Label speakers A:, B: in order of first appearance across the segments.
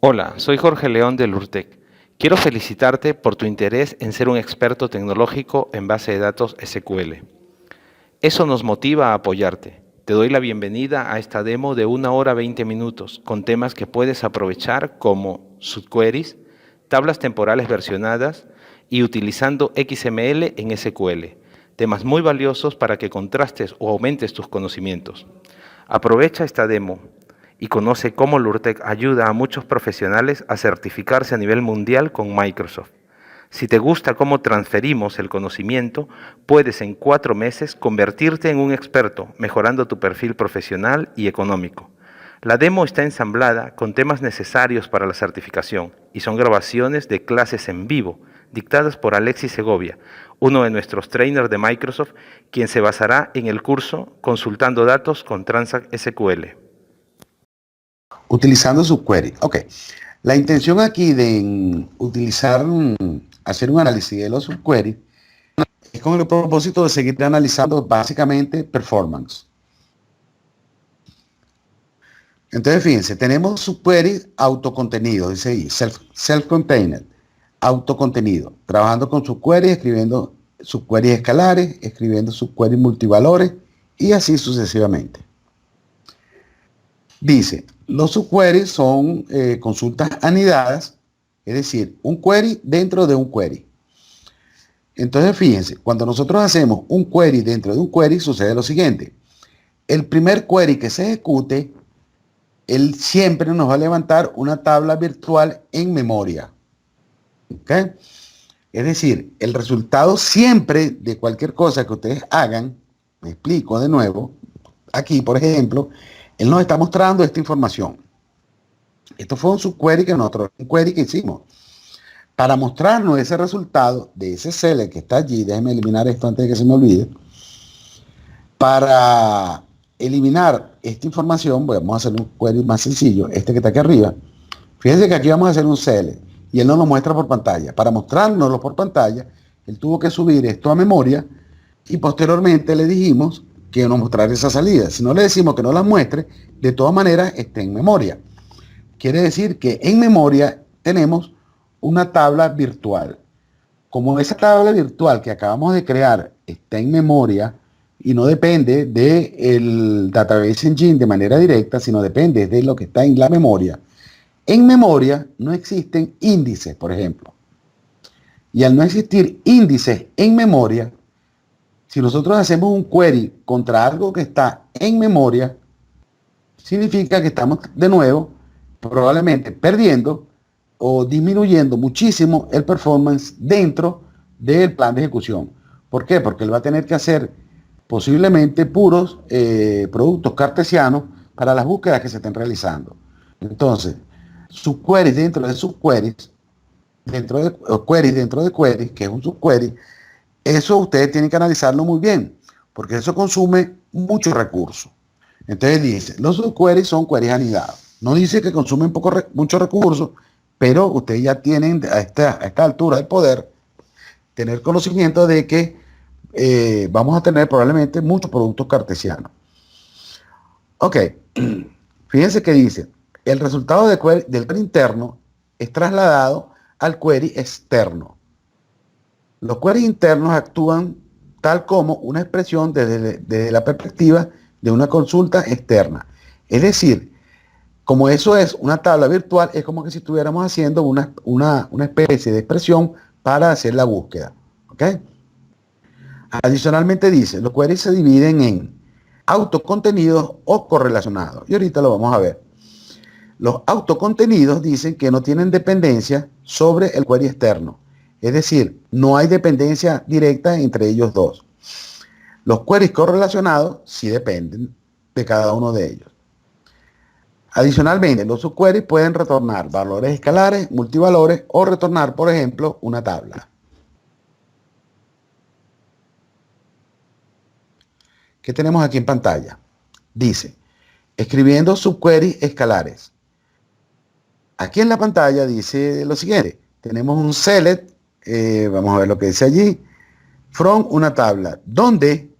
A: Hola, soy Jorge León de Lurtec. Quiero felicitarte por tu interés en ser un experto tecnológico en base de datos SQL. Eso nos motiva a apoyarte. Te doy la bienvenida a esta demo de 1 hora 20 minutos con temas que puedes aprovechar como subqueries, tablas temporales versionadas y utilizando XML en SQL. Temas muy valiosos para que contrastes o aumentes tus conocimientos. Aprovecha esta demo y conoce cómo Lurtec ayuda a muchos profesionales a certificarse a nivel mundial con Microsoft. Si te gusta cómo transferimos el conocimiento, puedes en 4 meses convertirte en un experto, mejorando tu perfil profesional y económico. La demo está ensamblada con temas necesarios para la certificación y son grabaciones de clases en vivo, dictadas por Alexis Segovia, uno de nuestros trainers de Microsoft, quien se basará en el curso Consultando Datos con Transact SQL.
B: Utilizando subquery. Ok. La intención aquí de hacer un análisis de los subqueries es con el propósito de seguir analizando básicamente performance. Entonces, fíjense, tenemos subqueries autocontenidos, dice ahí, self-contained, autocontenido, trabajando con subqueries, escribiendo subqueries escalares, escribiendo subqueries multivalores y así sucesivamente. Dice, los subqueries son consultas anidadas, es decir, un query dentro de un query. Entonces, fíjense, cuando nosotros hacemos un query dentro de un query, sucede lo siguiente. El primer query que se ejecute, él siempre nos va a levantar una tabla virtual en memoria. ¿Ok? Es decir, el resultado siempre de cualquier cosa que ustedes hagan, me explico de nuevo, aquí, por ejemplo, él nos está mostrando esta información. Esto fue un subquery un query que hicimos. Para mostrarnos ese resultado de ese select que está allí, déjenme eliminar esto antes de que se me olvide. Para eliminar esta información, vamos a hacer un query más sencillo, este que está aquí arriba. Fíjense que aquí vamos a hacer un select y él nos lo muestra por pantalla. Para mostrárnoslo por pantalla, él tuvo que subir esto a memoria y posteriormente le dijimos que nos mostrara esa salida. Si no le decimos que no la muestre, de todas maneras está en memoria. Quiere decir que en memoria tenemos una tabla virtual. Como esa tabla virtual que acabamos de crear está en memoria y no depende del database engine de manera directa, sino depende de lo que está en la memoria. En memoria no existen índices, por ejemplo. Y al no existir índices en memoria, si nosotros hacemos un query contra algo que está en memoria, significa que estamos de nuevo probablemente perdiendo o disminuyendo muchísimo el performance dentro del plan de ejecución. ¿Por qué? Porque él va a tener que hacer posiblemente puros productos cartesianos para las búsquedas que se estén realizando. Entonces, subqueries dentro de subqueries, queries dentro de queries, que es un subquery, eso ustedes tienen que analizarlo muy bien, porque eso consume muchos recursos. Entonces dice, los subqueries son queries anidados. No dice que consumen muchos recursos, pero ustedes ya tienen a esta altura del poder tener conocimiento de que vamos a tener probablemente muchos productos cartesianos. Ok, fíjense que dice, el resultado del query interno es trasladado al query externo. Los queries internos actúan tal como una expresión desde la perspectiva de una consulta externa. Es decir, como eso es una tabla virtual, es como que si estuviéramos haciendo una especie de expresión para hacer la búsqueda. ¿Ok? Adicionalmente dice, los queries se dividen en autocontenidos o correlacionados. Y ahorita lo vamos a ver. Los autocontenidos dicen que no tienen dependencia sobre el query externo. Es decir, no hay dependencia directa entre ellos dos. Los queries correlacionados sí dependen de cada uno de ellos. Adicionalmente, los subqueries pueden retornar valores escalares, multivalores o retornar, por ejemplo, una tabla. ¿Qué tenemos aquí en pantalla? Dice, escribiendo subqueries escalares. Aquí en la pantalla dice lo siguiente. Tenemos un select, vamos a ver lo que dice allí, from una tabla, donde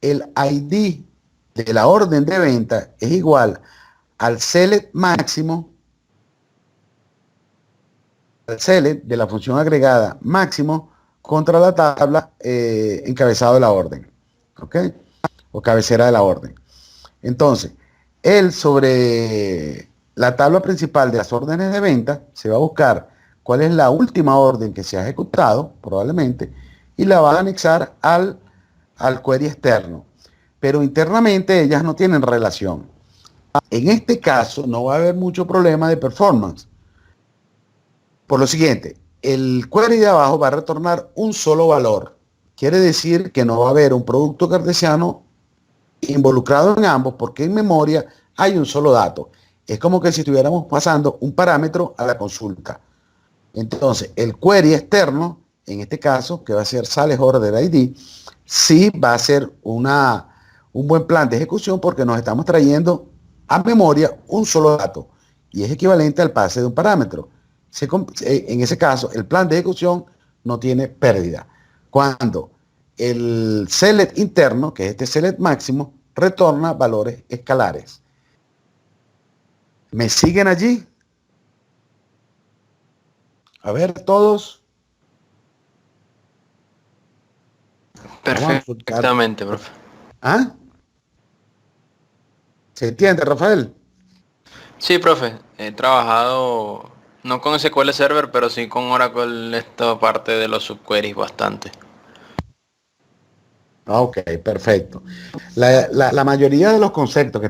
B: el ID de la orden de venta es igual al select máximo select de la función agregada máximo contra la tabla encabezado de la orden, ¿ok? O cabecera de la orden. Entonces, él sobre la tabla principal de las órdenes de venta se va a buscar cuál es la última orden que se ha ejecutado, probablemente, y la va a anexar al query externo. Pero internamente ellas no tienen relación. En este caso no va a haber mucho problema de performance. Por lo siguiente, el query de abajo va a retornar un solo valor. Quiere decir que no va a haber un producto cartesiano involucrado en ambos porque en memoria hay un solo dato. Es como que si estuviéramos pasando un parámetro a la consulta. Entonces, el query externo, en este caso, que va a ser sales order ID, sí va a ser un buen plan de ejecución porque nos estamos trayendo a memoria un solo dato y es equivalente al pase de un parámetro. En ese caso, el plan de ejecución no tiene pérdida. Cuando el select interno, que es este select máximo, retorna valores escalares. ¿Me siguen allí? A ver, todos.
C: Perfectamente, profe.
B: ¿Ah? ¿Se entiende, Rafael?
C: Sí, profe, he trabajado no con SQL Server, pero sí con Oracle esta parte de los subqueries bastante.
B: Ok, perfecto. La mayoría de los conceptos que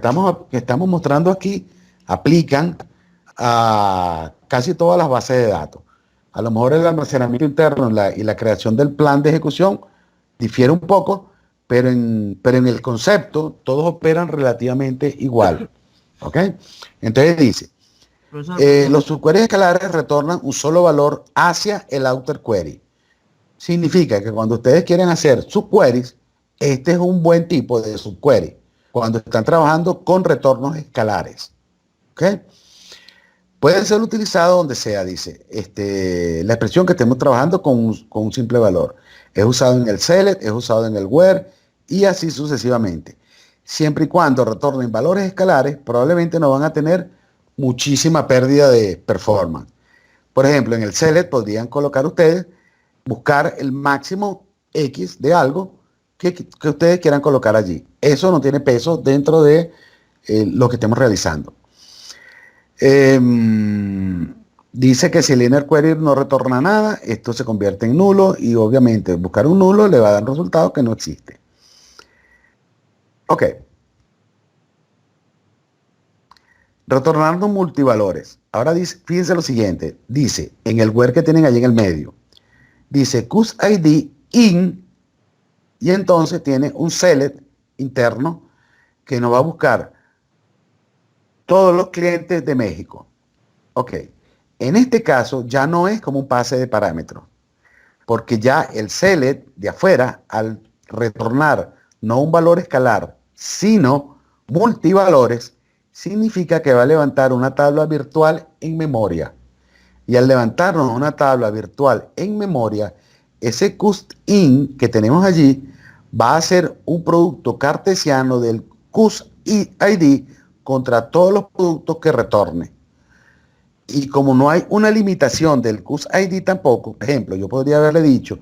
B: estamos mostrando aquí aplican a casi todas las bases de datos. A lo mejor el almacenamiento interno y la creación del plan de ejecución difiere un poco, pero en el concepto todos operan relativamente igual. ¿Ok? Entonces dice, los subqueries escalares retornan un solo valor hacia el outer query. Significa que cuando ustedes quieren hacer subqueries, este es un buen tipo de subquery. Cuando están trabajando con retornos escalares. ¿Ok? Puede ser utilizado donde sea, dice. La expresión que estemos trabajando con un simple valor. Es usado en el select, es usado en el where y así sucesivamente. Siempre y cuando retornen valores escalares, probablemente no van a tener muchísima pérdida de performance. Por ejemplo, en el select podrían colocar ustedes, buscar el máximo X de algo que ustedes quieran colocar allí. Eso no tiene peso dentro de lo que estemos realizando. Dice que si el inner query no retorna nada, esto se convierte en nulo y obviamente buscar un nulo le va a dar un resultado que no existe. Ok. Retornando multivalores. Ahora dice, fíjense lo siguiente. Dice, en el where que tienen allí en el medio, dice CUSID in y entonces tiene un select interno que nos va a buscar todos los clientes de México. Ok. En este caso ya no es como un pase de parámetros, porque ya el select de afuera, al retornar no un valor escalar, sino multivalores, significa que va a levantar una tabla virtual en memoria. Y al levantarnos una tabla virtual en memoria, ese CUSIN que tenemos allí va a ser un producto cartesiano del CUSID contra todos los productos que retorne. Y como no hay una limitación del CUSID tampoco, por ejemplo, yo podría haberle dicho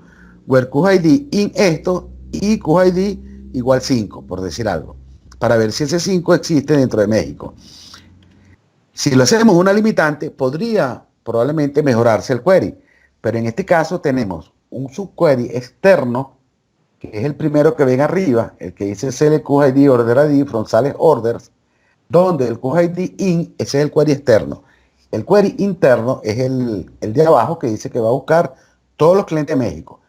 B: where CUSID in esto y CUSID igual 5, por decir algo, para ver si ese 5 existe dentro de México. Si lo hacemos una limitante, podría probablemente mejorarse el query, pero en este caso tenemos un subquery externo, que es el primero que ven arriba, el que dice select QID order ID from sales orders, donde el QID in, ese es el query externo. El query interno es el de abajo que dice que va a buscar todos los clientes de México.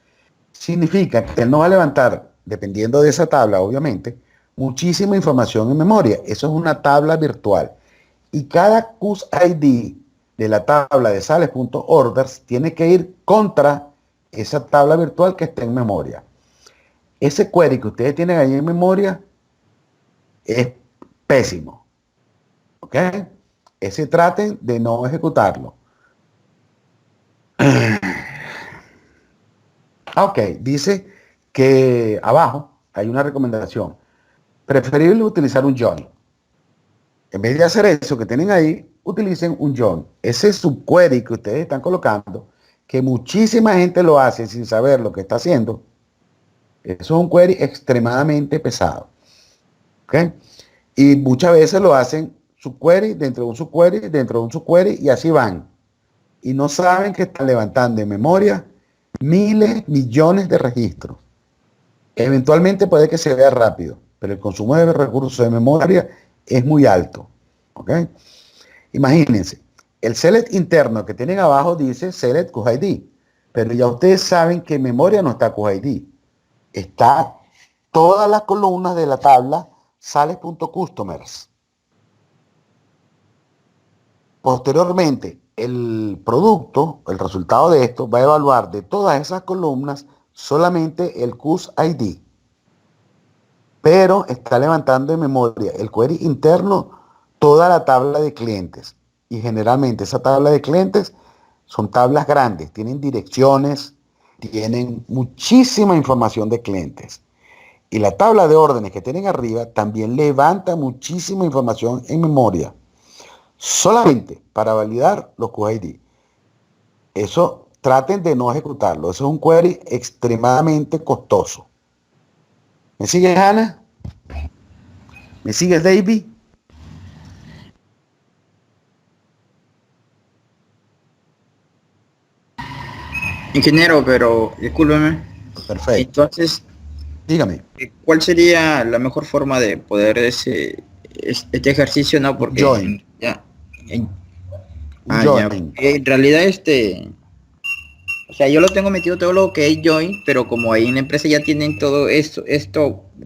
B: Significa que él no va a levantar, dependiendo de esa tabla, obviamente, muchísima información en memoria. Eso es una tabla virtual. Y cada CUSID de la tabla de sales.orders tiene que ir contra esa tabla virtual que está en memoria. Ese query que ustedes tienen ahí en memoria es pésimo. ¿Ok? Ese traten de no ejecutarlo. Ok, dice que abajo hay una recomendación. Preferible utilizar un join. En vez de hacer eso que tienen ahí, utilicen un join. Ese subquery que ustedes están colocando, que muchísima gente lo hace sin saber lo que está haciendo, eso es un query extremadamente pesado. ¿Ok? Y muchas veces lo hacen subquery dentro de un subquery, dentro de un subquery, y así van. Y no saben que están levantando en memoria miles, millones de registros. Eventualmente puede que se vea rápido, pero el consumo de recursos de memoria es muy alto. ¿Ok? Imagínense, el select interno que tienen abajo dice select QID, pero ya ustedes saben que en memoria no está QID. Está todas las columnas de la tabla sales.customers. Posteriormente, el producto, el resultado de esto, va a evaluar de todas esas columnas solamente el QID. Pero está levantando en memoria el query interno toda la tabla de clientes. Y generalmente esa tabla de clientes son tablas grandes, tienen direcciones, tienen muchísima información de clientes. Y la tabla de órdenes que tienen arriba también levanta muchísima información en memoria, solamente para validar los QID. Eso traten de no ejecutarlo. Eso es un query extremadamente costoso. ¿Me sigues, Ana? ¿Me sigues, David?
D: Ingeniero, pero discúlpeme.
B: Perfecto.
D: Entonces,
B: Dígame.
D: ¿cuál sería la mejor forma de poder este ejercicio? No, porque
B: Join.
D: ya, en, ya,
B: Join.
D: en realidad o sea, yo lo tengo metido todo lo que es join, pero como ahí en la empresa ya tienen todo esto,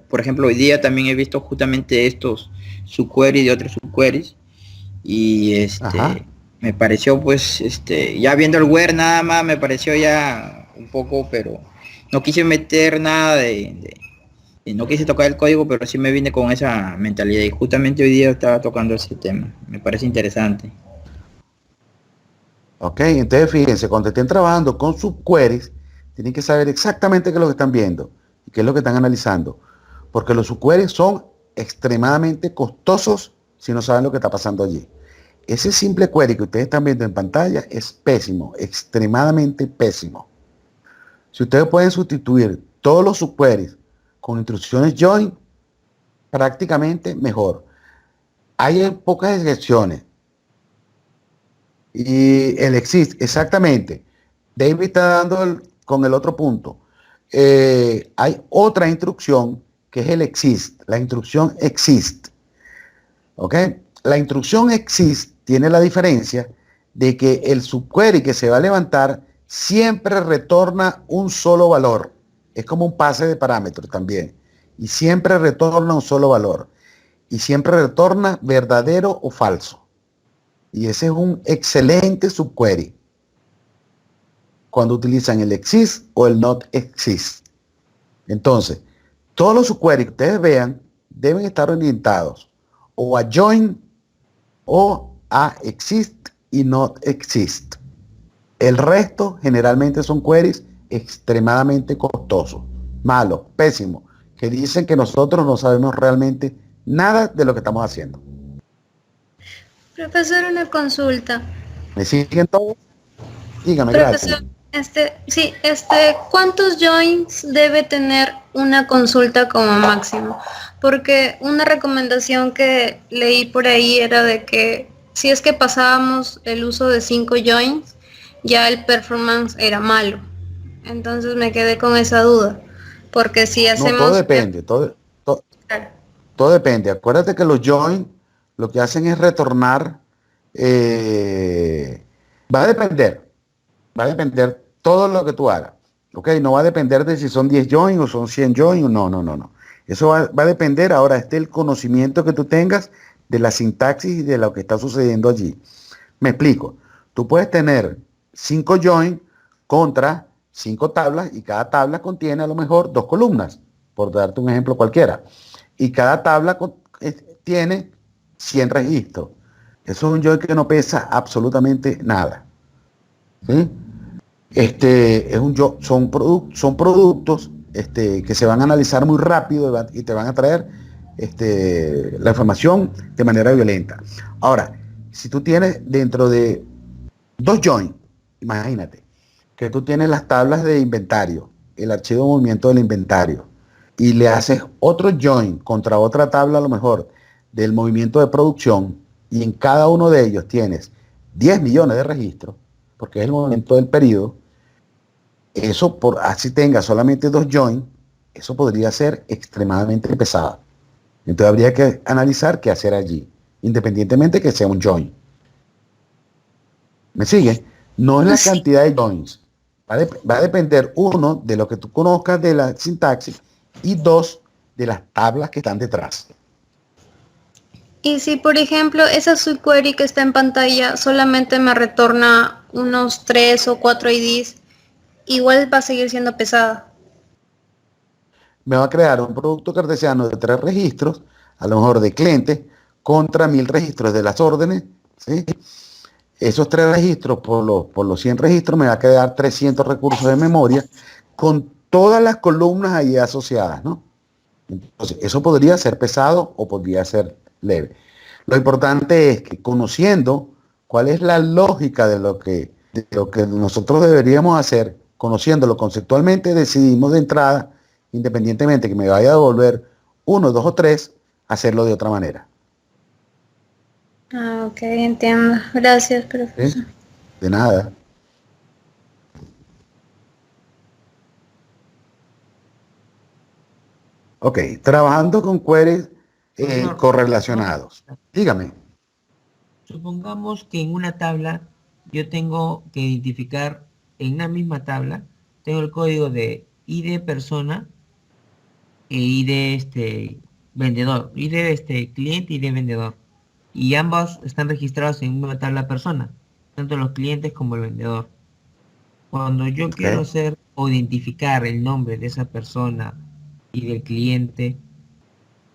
D: por ejemplo, hoy día también he visto justamente estos subqueries de otros subqueries y
B: Ajá.
D: me pareció pues ya viendo el where nada más me pareció ya un poco, pero no quise meter nada no quise tocar el código, pero sí me vine con esa mentalidad y justamente hoy día estaba tocando ese tema. Me parece interesante.
B: Ok, entonces fíjense, cuando estén trabajando con subqueries, tienen que saber exactamente qué es lo que están viendo y qué es lo que están analizando. Porque los subqueries son extremadamente costosos si no saben lo que está pasando allí. Ese simple query que ustedes están viendo en pantalla es pésimo, extremadamente pésimo. Si ustedes pueden sustituir todos los subqueries con instrucciones join, prácticamente mejor. Hay pocas excepciones. Y el exist, exactamente. David está dando con el otro punto. Hay otra instrucción que es el exist, la instrucción exist. ¿Ok? La instrucción exist tiene la diferencia de que el subquery que se va a levantar siempre retorna un solo valor. Es como un pase de parámetros también. Y siempre retorna un solo valor. Y siempre retorna verdadero o falso. Y ese es un excelente subquery cuando utilizan el exist o el not exist. Entonces, todos los subqueries que ustedes vean deben estar orientados o a join o a exist y not exist. El resto generalmente son queries extremadamente costosos, malos, pésimos, que dicen que nosotros no sabemos realmente nada de lo que estamos haciendo.
E: Profesor, una consulta.
B: ¿Me siguen todos? Dígame,
E: Profesor,
B: gracias.
E: sí, ¿cuántos joins debe tener una consulta como máximo? Porque una recomendación que leí por ahí era de que si es que pasábamos el uso de 5 joins, ya el performance era malo. Entonces me quedé con esa duda. Porque si hacemos...
B: No, todo depende,
E: Claro.
B: todo depende. Acuérdate que los join lo que hacen es retornar, va a depender todo lo que tú hagas. ¿Ok? No va a depender de si son 10 join o son 100 join o no. Eso va a depender ahora del conocimiento que tú tengas de la sintaxis y de lo que está sucediendo allí. Me explico. Tú puedes tener 5 join contra 5 tablas y cada tabla contiene a lo mejor 2 columnas, por darte un ejemplo cualquiera. Y cada tabla tiene 100 registros. Eso es un join que no pesa absolutamente nada. ¿Sí? Son productos que se van a analizar muy rápido y te van a traer la información de manera violenta. Ahora, si tú tienes dentro de dos joins, imagínate, que tú tienes las tablas de inventario, el archivo de movimiento del inventario, y le haces otro join contra otra tabla a lo mejor del movimiento de producción, y en cada uno de ellos tienes 10 millones de registros, porque es el movimiento del periodo, eso por así tenga solamente dos joins, eso podría ser extremadamente pesado. Entonces habría que analizar qué hacer allí, independientemente que sea un join. ¿Me sigue? No es la
E: Sí.
B: cantidad de joins. Va a depender, uno, de lo que tú conozcas de la sintaxis y dos, de las tablas que están detrás.
E: Y si, por ejemplo, esa subquery que está en pantalla solamente me retorna unos 3 o 4 IDs, igual va a seguir siendo pesada.
B: Me va a crear un producto cartesiano de 3 registros, a lo mejor de cliente, contra 1000 registros de las órdenes, ¿sí? Esos 3 registros por los 100 registros me va a quedar 300 recursos de memoria con todas las columnas ahí asociadas, ¿no? Entonces, eso podría ser pesado o podría ser leve. Lo importante es que conociendo cuál es la lógica de lo que nosotros deberíamos hacer, conociéndolo conceptualmente, decidimos de entrada, independientemente que me vaya a devolver uno, dos o tres, hacerlo de otra manera.
E: Ah, ok, entiendo. Gracias,
B: ¿Sí?
E: profesor.
B: De nada. Ok, trabajando con queries
F: Profesor,
B: correlacionados. Dígame.
F: supongamos que en una tabla yo tengo que identificar en una misma tabla, tengo el código de ID persona e ID vendedor, ID cliente y ID vendedor. Y ambos están registrados en una tabla persona, tanto los clientes como el vendedor. Cuando yo quiero
B: Okay.
F: hacer o identificar el nombre de esa persona y del cliente,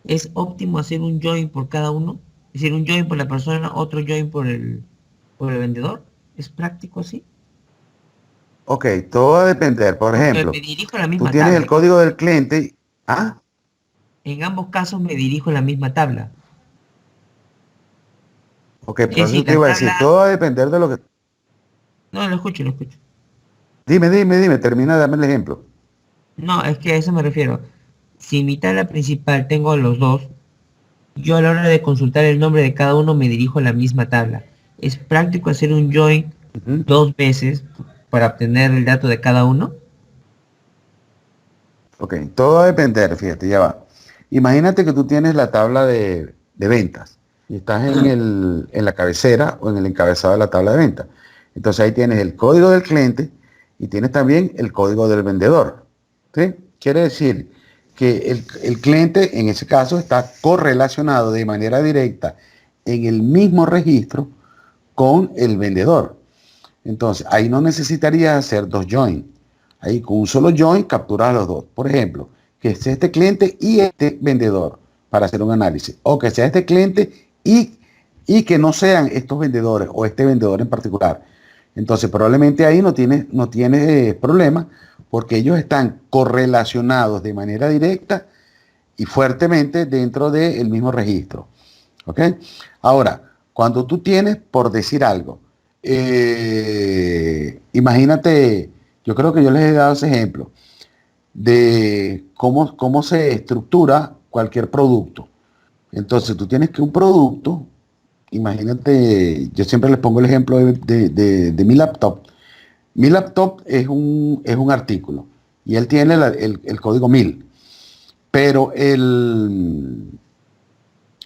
F: ¿es óptimo hacer un join por cada uno? Es decir, un join por la persona, otro join por el vendedor. ¿Es práctico así?
B: Ok, todo va a depender. Por
F: Porque
B: ejemplo,
F: me dirijo a la
B: tú
F: misma
B: tienes el
F: tabla.
B: código del cliente. Ah,
F: En ambos casos me dirijo a la misma tabla.
B: ok,
F: Es
B: pero eso
F: decir,
B: te
F: la
B: iba a decir.
F: tabla...
B: Todo va a depender de lo que...
F: No, lo escucho, lo escucho.
B: Dime, termina de darme el ejemplo.
F: No, es que a eso me refiero. Si en mi tabla principal tengo los dos, yo a la hora de consultar el nombre de cada uno me dirijo a la misma tabla. ¿Es práctico hacer un join
B: Ujú.
F: dos veces para obtener el dato de cada uno?
B: Ok, todo va a depender, fíjate, ya va. Imagínate que tú tienes la tabla de ventas y estás en la cabecera o en el encabezado de la tabla de ventas. Entonces ahí tienes el código del cliente y tienes también el código del vendedor. ¿Sí? Quiere decir que el cliente en ese caso está correlacionado de manera directa en el mismo registro con el vendedor. Entonces, ahí no necesitarías hacer dos joins. Ahí con un solo join capturas a los dos. Por ejemplo, que sea este cliente y este vendedor para hacer un análisis. O que sea este cliente y que no sean estos vendedores o este vendedor en particular. Entonces, probablemente ahí no tiene problema porque ellos están correlacionados de manera directa y fuertemente dentro del mismo registro. ¿Ok? Ahora, cuando tú tienes, por decir algo, imagínate, yo creo que yo les he dado ese ejemplo de cómo se estructura cualquier producto. Entonces, tú tienes que un producto, imagínate, yo siempre les pongo el ejemplo de mi laptop. Mi laptop es un artículo y él tiene el código 1000, pero el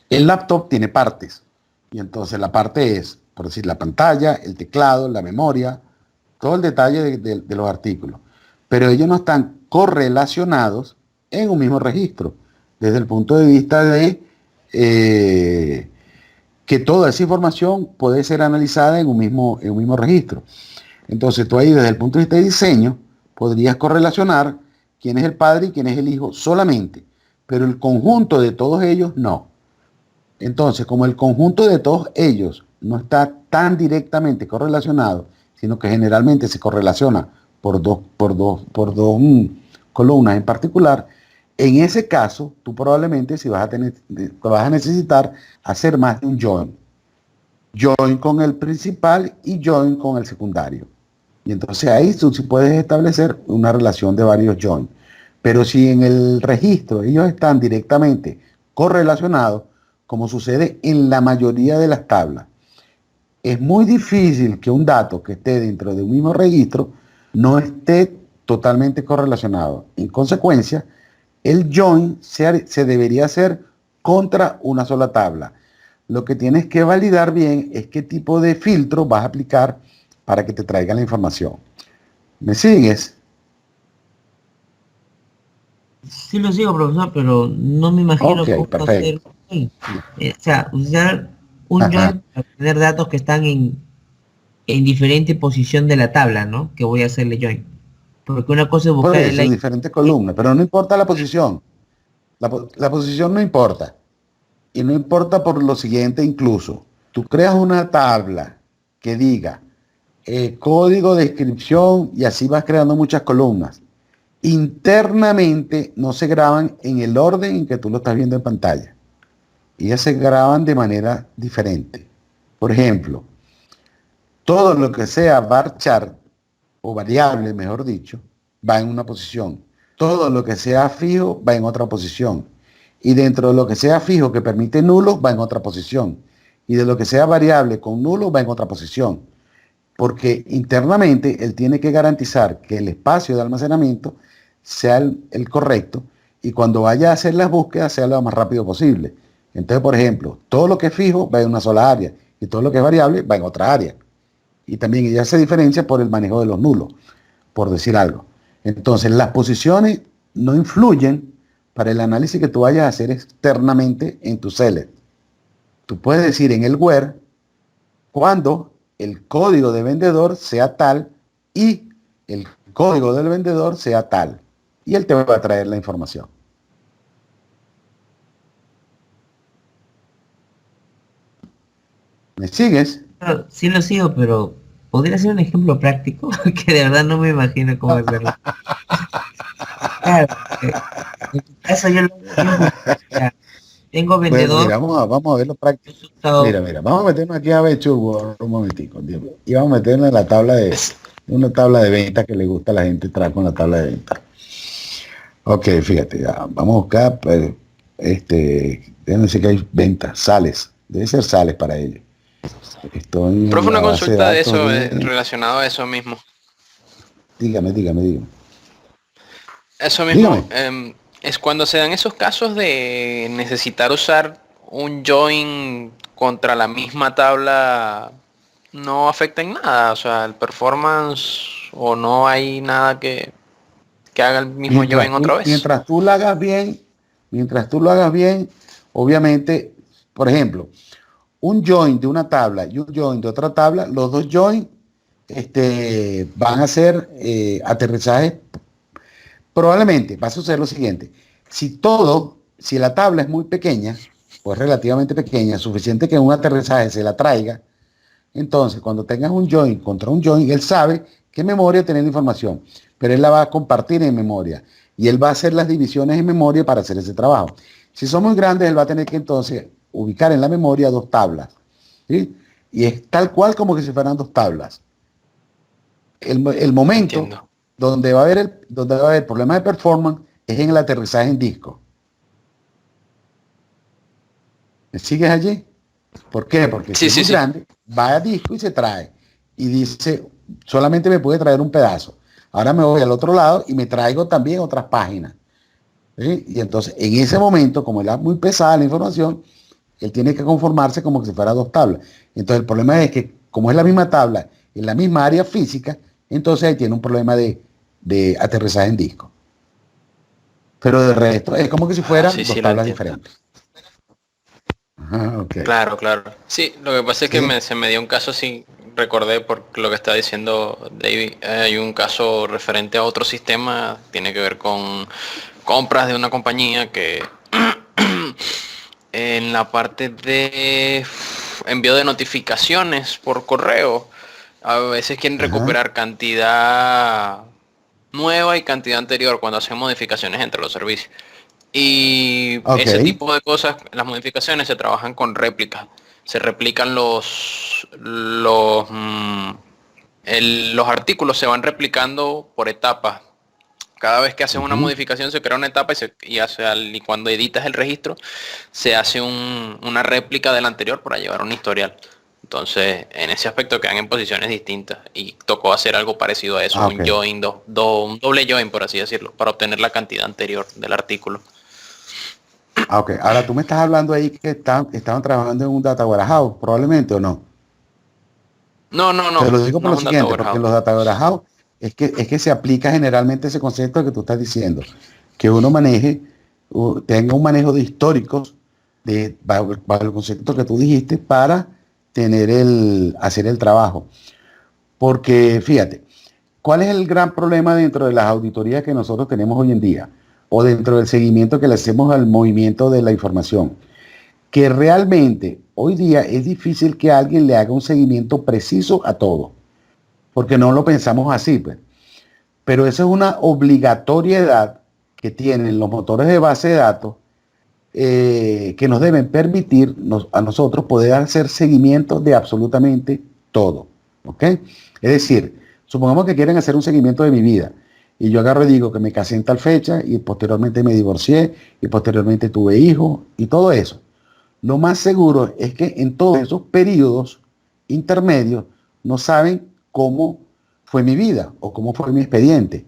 B: laptop tiene partes. Y entonces la parte es, por decir, la pantalla, el teclado, la memoria, todo el detalle de los artículos. Pero ellos no están correlacionados en un mismo registro, desde el punto de vista de que toda esa información puede ser analizada en un mismo registro. Entonces tú ahí desde el punto de vista de diseño podrías correlacionar quién es el padre y quién es el hijo solamente, pero el conjunto de todos ellos no. Entonces, como el conjunto de todos ellos no está tan directamente correlacionado, sino que generalmente se correlaciona por dos columnas en particular, en ese caso, tú probablemente si vas a necesitar hacer más de un join. join con el principal y join con el secundario. Y entonces ahí tú sí puedes establecer una relación de varios join. Pero si en el registro ellos están directamente correlacionados, como sucede en la mayoría de las tablas, es muy difícil que un dato que esté dentro de un mismo registro no esté totalmente correlacionado. En consecuencia, el join se debería hacer contra una sola tabla. Lo que tienes que validar bien es qué tipo de filtro vas a aplicar para que te traiga la información. ¿Me sigues?
F: Sí lo sigo, profesor, pero no me imagino
B: Ok,
F: cómo hacer
B: perfecto.
F: un join. O sea, usar un
B: Ajá.
F: join para tener datos que están en diferente posición de la tabla, ¿no? Que voy a hacerle join. Porque una cosa es
B: Por
F: buscar el
B: eso, en
F: like.
B: diferentes columnas, pero no importa la posición. La posición no importa. Y no importa por lo siguiente incluso. Tú creas una tabla que diga código de inscripción y así vas creando muchas columnas. Internamente no se graban en el orden en que tú lo estás viendo en pantalla. Ellas se graban de manera diferente. Por ejemplo, todo lo que sea varchar o variable, mejor dicho, va en una posición. Todo lo que sea fijo va en otra posición. Y dentro de lo que sea fijo que permite nulos va en otra posición. Y de lo que sea variable con nulo va en otra posición. Porque internamente él tiene que garantizar que el espacio de almacenamiento sea el correcto y cuando vaya a hacer las búsquedas sea lo más rápido posible. Entonces, por ejemplo, todo lo que es fijo va en una sola área y todo lo que es variable va en otra área. Y también ella se diferencia por el manejo de los nulos, por decir algo. Entonces, las posiciones no influyen para el análisis que tú vayas a hacer externamente en tu select. Tú puedes decir en el where cuando el código de vendedor sea tal y el código del vendedor sea tal. Y él te va a traer la información. ¿Me sigues?
F: Claro, sí lo sigo, pero ¿podría ser un ejemplo práctico? Que de verdad no me imagino cómo hacerlo. Claro, en tu caso yo lo hago bien porque, o sea, tengo
B: Bueno,
F: vendedor,
B: mira, vamos a ver lo práctico.
F: resultado.
B: Mira, vamos a meternos aquí a ver un momentico. Y vamos a meternos en la tabla de una tabla de ventas que le gusta a la gente entrar con la tabla de ventas. Ok, fíjate, ya, vamos a buscar, pues, déjenme decir que hay ventas, sales, debe ser sales para ellos. Estoy en
C: Profe,
B: la
C: una
B: base de
C: consulta de
B: datos
C: eso,
B: de,
C: relacionado a eso mismo.
B: dígame.
C: Eso mismo,
B: Dígame.
C: es cuando se dan esos casos de necesitar usar un join contra la misma tabla, no afecta en nada, o sea, el performance o no hay nada que haga el mismo join otra vez.
B: Mientras tú lo hagas bien, obviamente, por ejemplo, un join de una tabla y un join de otra tabla, los dos join van a hacer aterrizajes. Probablemente va a suceder lo siguiente. Si la tabla es muy pequeña, pues relativamente pequeña, suficiente que un aterrizaje se la traiga, entonces cuando tengas un join contra un join, él sabe qué memoria tiene la información, pero él la va a compartir en memoria y él va a hacer las divisiones en memoria para hacer ese trabajo. Si son muy grandes, él va a tener que entonces ubicar en la memoria dos tablas, ¿sí? Y es tal cual como que si fueran dos tablas. El momento
C: Entiendo.
B: donde va a haber problemas de performance es en el aterrizaje en disco. ¿Me sigues allí? ¿Por qué? Porque si
C: Sí,
B: es
C: sí,
B: muy
C: sí.
B: grande, va a disco y se trae. Y dice, solamente me puede traer un pedazo. Ahora me voy al otro lado y me traigo también otras páginas. ¿Sí? Y entonces, en ese momento, como es muy pesada la información, él tiene que conformarse como que si fuera dos tablas. Entonces, el problema es que, como es la misma tabla, en la misma área física, entonces ahí tiene un problema de aterrizaje en disco. Pero de resto, es como que si
C: Ah, sí,
B: fueran dos
C: sí, lo
B: tablas
C: entiendo.
B: diferentes. Ajá, ok.
C: Claro, claro. Sí, lo que pasa es que
B: ¿Sí?
C: se me dio un caso, sí, recordé por lo que está diciendo David, hay un caso referente a otro sistema, tiene que ver con compras de una compañía que en la parte de envío de notificaciones por correo, a veces quieren
B: Ajá.
C: recuperar cantidad nueva y cantidad anterior cuando hacen modificaciones entre los servicios. Y
B: Ok.
C: ese tipo de cosas, las modificaciones se trabajan con réplicas. se replican los artículos se van replicando por etapas. Cada vez que haces una modificación se crea una etapa y cuando editas el registro se hace una réplica del anterior para llevar un historial. Entonces, en ese aspecto quedan en posiciones distintas y tocó hacer algo parecido a eso, un join, un doble join, por así decirlo, para obtener la cantidad anterior del artículo.
B: Ok, ahora tú me estás hablando ahí que estaban trabajando en un data warehouse, probablemente, ¿o no?
C: No.
B: Te lo digo por
C: no
B: lo
C: es un
B: siguiente,
C: data
B: porque en
C: warehouse.
B: los data warehouse es que se aplica generalmente ese concepto que tú estás diciendo, que uno tenga un manejo de históricos bajo el concepto que tú dijiste para hacer el trabajo. Porque fíjate, ¿cuál es el gran problema dentro de las auditorías que nosotros tenemos hoy en día? O dentro del seguimiento que le hacemos al movimiento de la información. Que realmente hoy día es difícil que alguien le haga un seguimiento preciso a todo. Porque no lo pensamos así, pues. Pero eso es una obligatoriedad que tienen los motores de base de datos que nos deben permitir a nosotros poder hacer seguimiento de absolutamente todo. ¿Ok? Es decir, supongamos que quieren hacer un seguimiento de mi vida y yo agarro y digo que me casé en tal fecha y posteriormente me divorcié y posteriormente tuve hijos y todo eso. Lo más seguro es que en todos esos periodos intermedios no saben cómo fue mi vida o cómo fue mi expediente.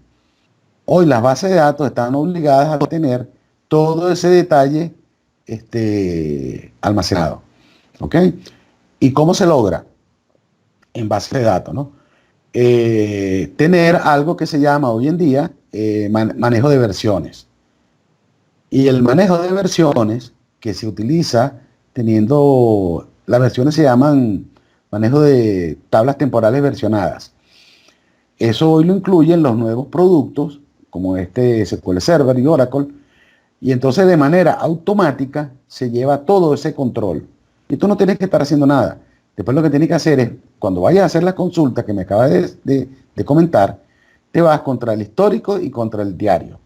B: Hoy las bases de datos están obligadas a tener todo ese detalle almacenado. ¿Ok? ¿Y cómo se logra? En base de datos, ¿no? Tener algo que se llama hoy en día manejo de versiones. Y el manejo de versiones que se utiliza las versiones se llaman manejo de tablas temporales versionadas. Eso hoy lo incluyen los nuevos productos como SQL Server y Oracle, y entonces de manera automática se lleva todo ese control. Y tú no tienes que estar haciendo nada. Después lo que tienes que hacer es, cuando vayas a hacer la consulta que me acabas de comentar, te vas contra el histórico y contra el diario.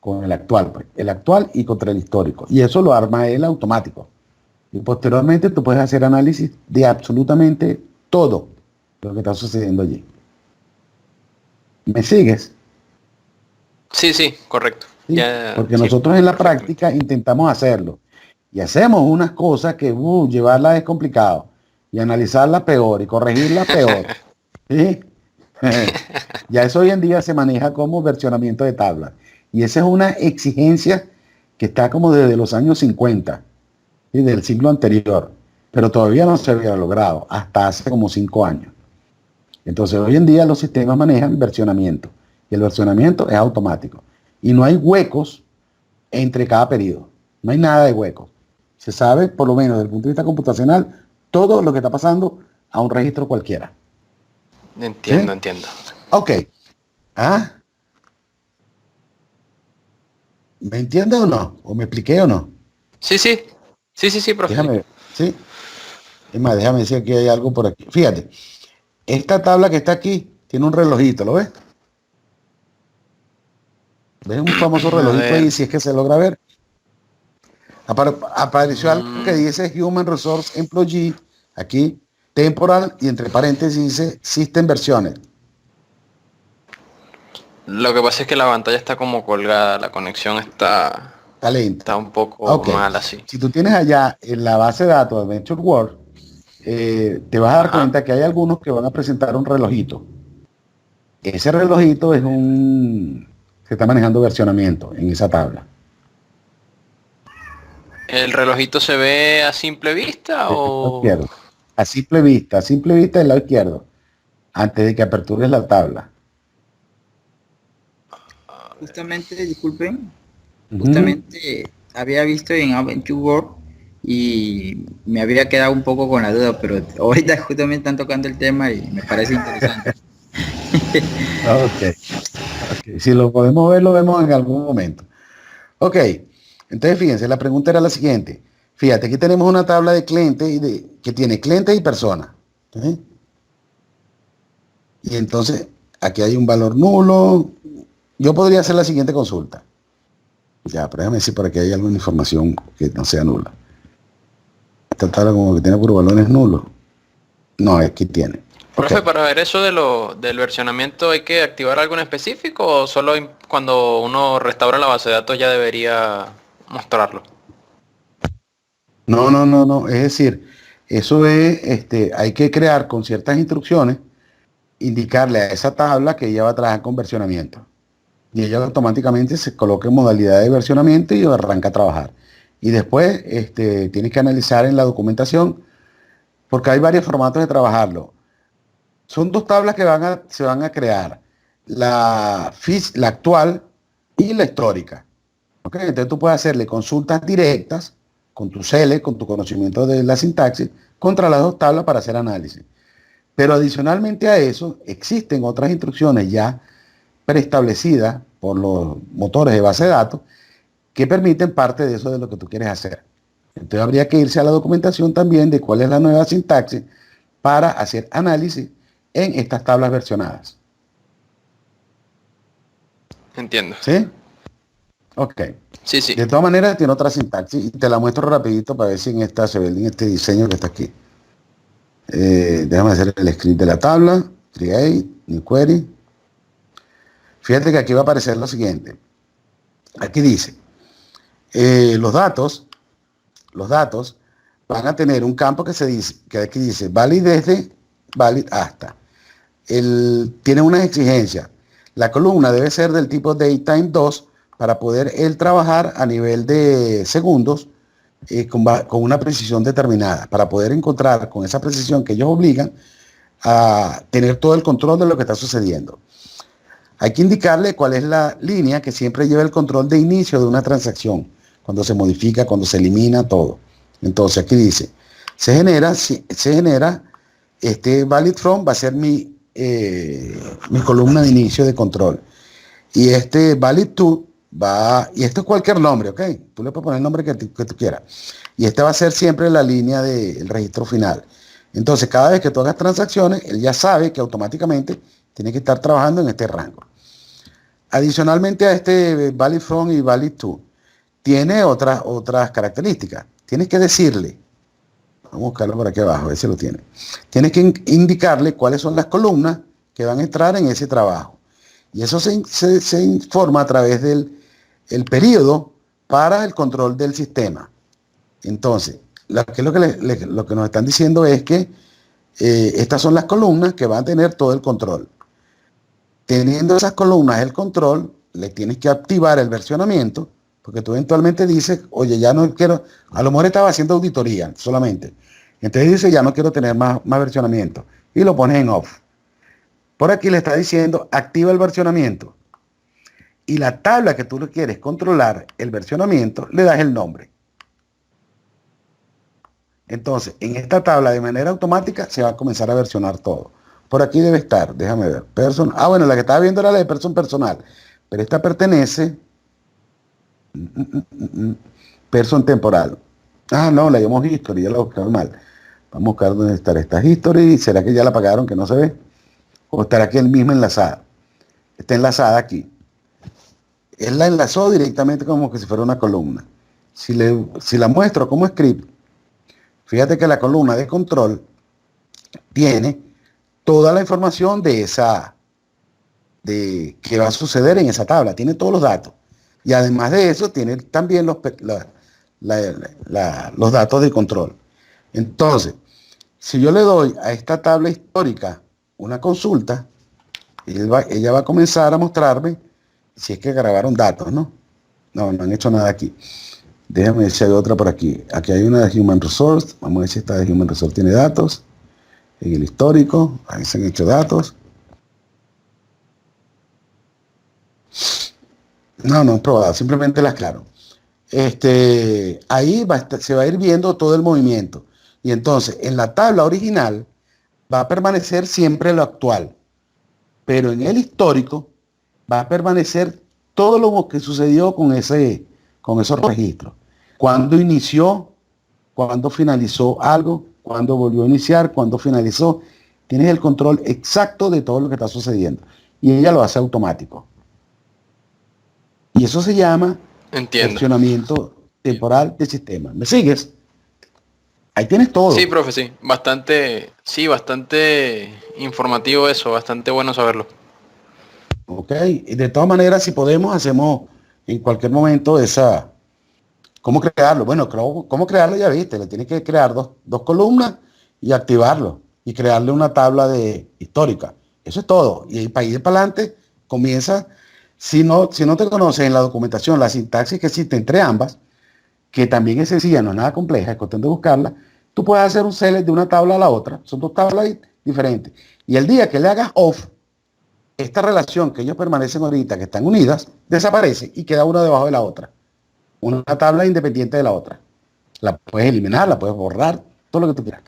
B: Con el actual, pues. El actual y contra el histórico. Y eso lo arma él automático. Y posteriormente tú puedes hacer análisis de absolutamente todo lo que está sucediendo allí. ¿Me sigues?
C: Sí, correcto.
B: ¿Sí?
C: Ya,
B: Porque
C: sí,
B: nosotros en la
C: perfectamente.
B: práctica intentamos hacerlo. Y hacemos unas cosas que llevarla es complicado. Y analizarla peor y corregirla peor. ¿Sí? Ya eso hoy en día se maneja como versionamiento de tablas. Y esa es una exigencia que está como desde los años 50, ¿sí? Del siglo anterior. Pero todavía no se había logrado hasta hace como 5 años. Entonces hoy en día los sistemas manejan versionamiento. Y el versionamiento es automático. Y no hay huecos entre cada periodo. No hay nada de huecos. Se sabe, por lo menos desde el punto de vista computacional, todo lo que está pasando a un registro cualquiera.
C: Entiendo.
B: Ok. ¿Ah? ¿Me entiendes o no? ¿O me expliqué o no?
C: Sí, profe.
B: Déjame ver. ¿Sí? Es más, déjame decir que hay algo por aquí. Fíjate. Esta tabla que está aquí tiene un relojito, ¿lo ves? ¿Ves un famoso relojito ahí? Si es que se logra ver. Apareció algo que dice Human Resource Employee, aquí, temporal, y entre paréntesis dice System Versiones.
C: Lo que pasa es que la pantalla está como colgada, la conexión está
B: Lenta.
C: un poco
B: Ok.
C: mal así.
B: Si tú tienes allá en la base de datos de Adventure World, te vas a dar cuenta que hay algunos que van a presentar un relojito. Ese relojito se está manejando versionamiento en esa tabla.
C: ¿El relojito se ve a simple vista o...?
B: Izquierdo. A simple vista del lado izquierdo, antes de que apertures la tabla.
D: Justamente, disculpen, justamente había visto en Adventure World y me había quedado un poco con la duda, pero ahorita justamente están tocando el tema y me parece interesante.
B: Ok. Si lo podemos ver, lo vemos en algún momento. Ok. Entonces, fíjense, la pregunta era la siguiente. Fíjate, aquí tenemos una tabla de clientes que tiene clientes y personas. ¿Sí? Y entonces, aquí hay un valor nulo. Yo podría hacer la siguiente consulta. Ya, pero déjame decir por aquí hay alguna información que no sea nula. Esta tabla como que tiene puros valores nulos. No, aquí tiene.
C: Profe,
B: Ok.
C: para ver eso del versionamiento, ¿hay que activar algo en específico o solo cuando uno restaura la base de datos ya debería mostrarlo?
B: No, no, no, no. Es decir, eso es, hay que crear con ciertas instrucciones, indicarle a esa tabla que ella va a trabajar con versionamiento. Y ella automáticamente se coloca en modalidad de versionamiento y arranca a trabajar. Y después tienes que analizar en la documentación, porque hay varios formatos de trabajarlo. Son dos tablas que se van a crear, la actual y la histórica. ¿Ok? Entonces tú puedes hacerle consultas directas con tu CL, con tu conocimiento de la sintaxis, contra las dos tablas para hacer análisis. Pero adicionalmente a eso, existen otras instrucciones ya preestablecidas por los motores de base de datos que permiten parte de eso de lo que tú quieres hacer. Entonces habría que irse a la documentación también de cuál es la nueva sintaxis para hacer análisis en estas tablas versionadas.
C: Entiendo.
B: ¿Sí? Ok.
C: Sí, sí.
B: De todas maneras tiene otra sintaxis y te la muestro rapidito para ver si en esta se ve en este diseño que está aquí. Déjame hacer el script de la tabla. Create, new query. Fíjate que aquí va a aparecer lo siguiente. Aquí dice, los datos van a tener un campo que aquí dice valid desde, valid hasta. Tiene unas exigencias. La columna debe ser del tipo datetime 2 para poder él trabajar a nivel de segundos con una precisión determinada, para poder encontrar con esa precisión que ellos obligan a tener todo el control de lo que está sucediendo. Hay que indicarle cuál es la línea que siempre lleva el control de inicio de una transacción, cuando se modifica, cuando se elimina, todo. Entonces aquí dice, se genera este valid from va a ser mi columna de inicio de control. Y este valid to y esto es cualquier nombre, ¿ok? Tú le puedes poner el nombre que tú quieras. Y este va a ser siempre la línea del registro final. Entonces, cada vez que tú hagas transacciones, él ya sabe que automáticamente tiene que estar trabajando en este rango. Adicionalmente a este valid from y valid to, tiene otras características. Tienes que decirle, vamos a buscarlo por aquí abajo, a ver si lo tiene. Tienes que indicarle cuáles son las columnas que van a entrar en ese trabajo. Y eso se informa a través del periodo para el control del sistema. Entonces, lo que nos están diciendo es que estas son las columnas que van a tener todo el control. Teniendo esas columnas el control, le tienes que activar el versionamiento, porque tú eventualmente dices, oye, ya no quiero, a lo mejor estaba haciendo auditoría solamente. Entonces dice, ya no quiero tener más versionamiento. Y lo pones en off. Por aquí le está diciendo, activa el versionamiento. Y la tabla que tú quieres controlar, el versionamiento, le das el nombre. Entonces, en esta tabla de manera automática se va a comenzar a versionar todo. Por aquí debe estar, déjame ver. Bueno, la que estaba viendo era la de personal. Pero esta pertenece person temporal. No, la llamamos history, ya la buscamos mal. Vamos a buscar dónde estará esta history. ¿Será que ya la apagaron que no se ve? ¿O estará aquí el mismo enlazada? Está enlazada aquí. Él la enlazó directamente como que si fuera una columna. Si la muestro como script, fíjate que la columna de control tiene toda la información de qué va a suceder en esa tabla. Tiene todos los datos. Y además de eso, tiene también los datos de control. Entonces, si yo le doy a esta tabla histórica una consulta, ella va a comenzar a mostrarme si es que grabaron datos, ¿no? No han hecho nada aquí. Déjame ver si hay otra por aquí. Aquí hay una de Human Resource. Vamos a ver si esta de Human Resource tiene datos. En el histórico, ahí se han hecho datos. No he probado, simplemente las aclaro. Ahí se va a ir viendo todo el movimiento. Y entonces, en la tabla original va a permanecer siempre lo actual. Pero en el histórico va a permanecer todo lo que sucedió con esos registros. Cuándo inició, cuándo finalizó algo, cuándo volvió a iniciar, cuándo finalizó. Tienes el control exacto de todo lo que está sucediendo. Y ella lo hace automático. Y eso se llama
C: Entiendo.
B: versionamiento temporal del sistema. ¿Me sigues? Ahí tienes todo.
C: Sí, profe, sí. Bastante informativo eso, bastante bueno saberlo.
B: Ok, y de todas maneras, si podemos, hacemos en cualquier momento esa. ¿Cómo crearlo? Bueno, ¿cómo crearlo? Ya viste, le tienes que crear dos columnas y activarlo y crearle una tabla de histórica. Eso es todo. Y para ir para adelante, comienza, si no te conoces en la documentación, la sintaxis que existe entre ambas, que también es sencilla, no es nada compleja, es cuestión de buscarla, tú puedes hacer un select de una tabla a la otra, son dos tablas diferentes. Y el día que le hagas off, esta relación que ellos permanecen ahorita, que están unidas, desaparece y queda una debajo de la otra. Una tabla independiente de la otra. La puedes eliminar, la puedes borrar, todo lo que tú quieras.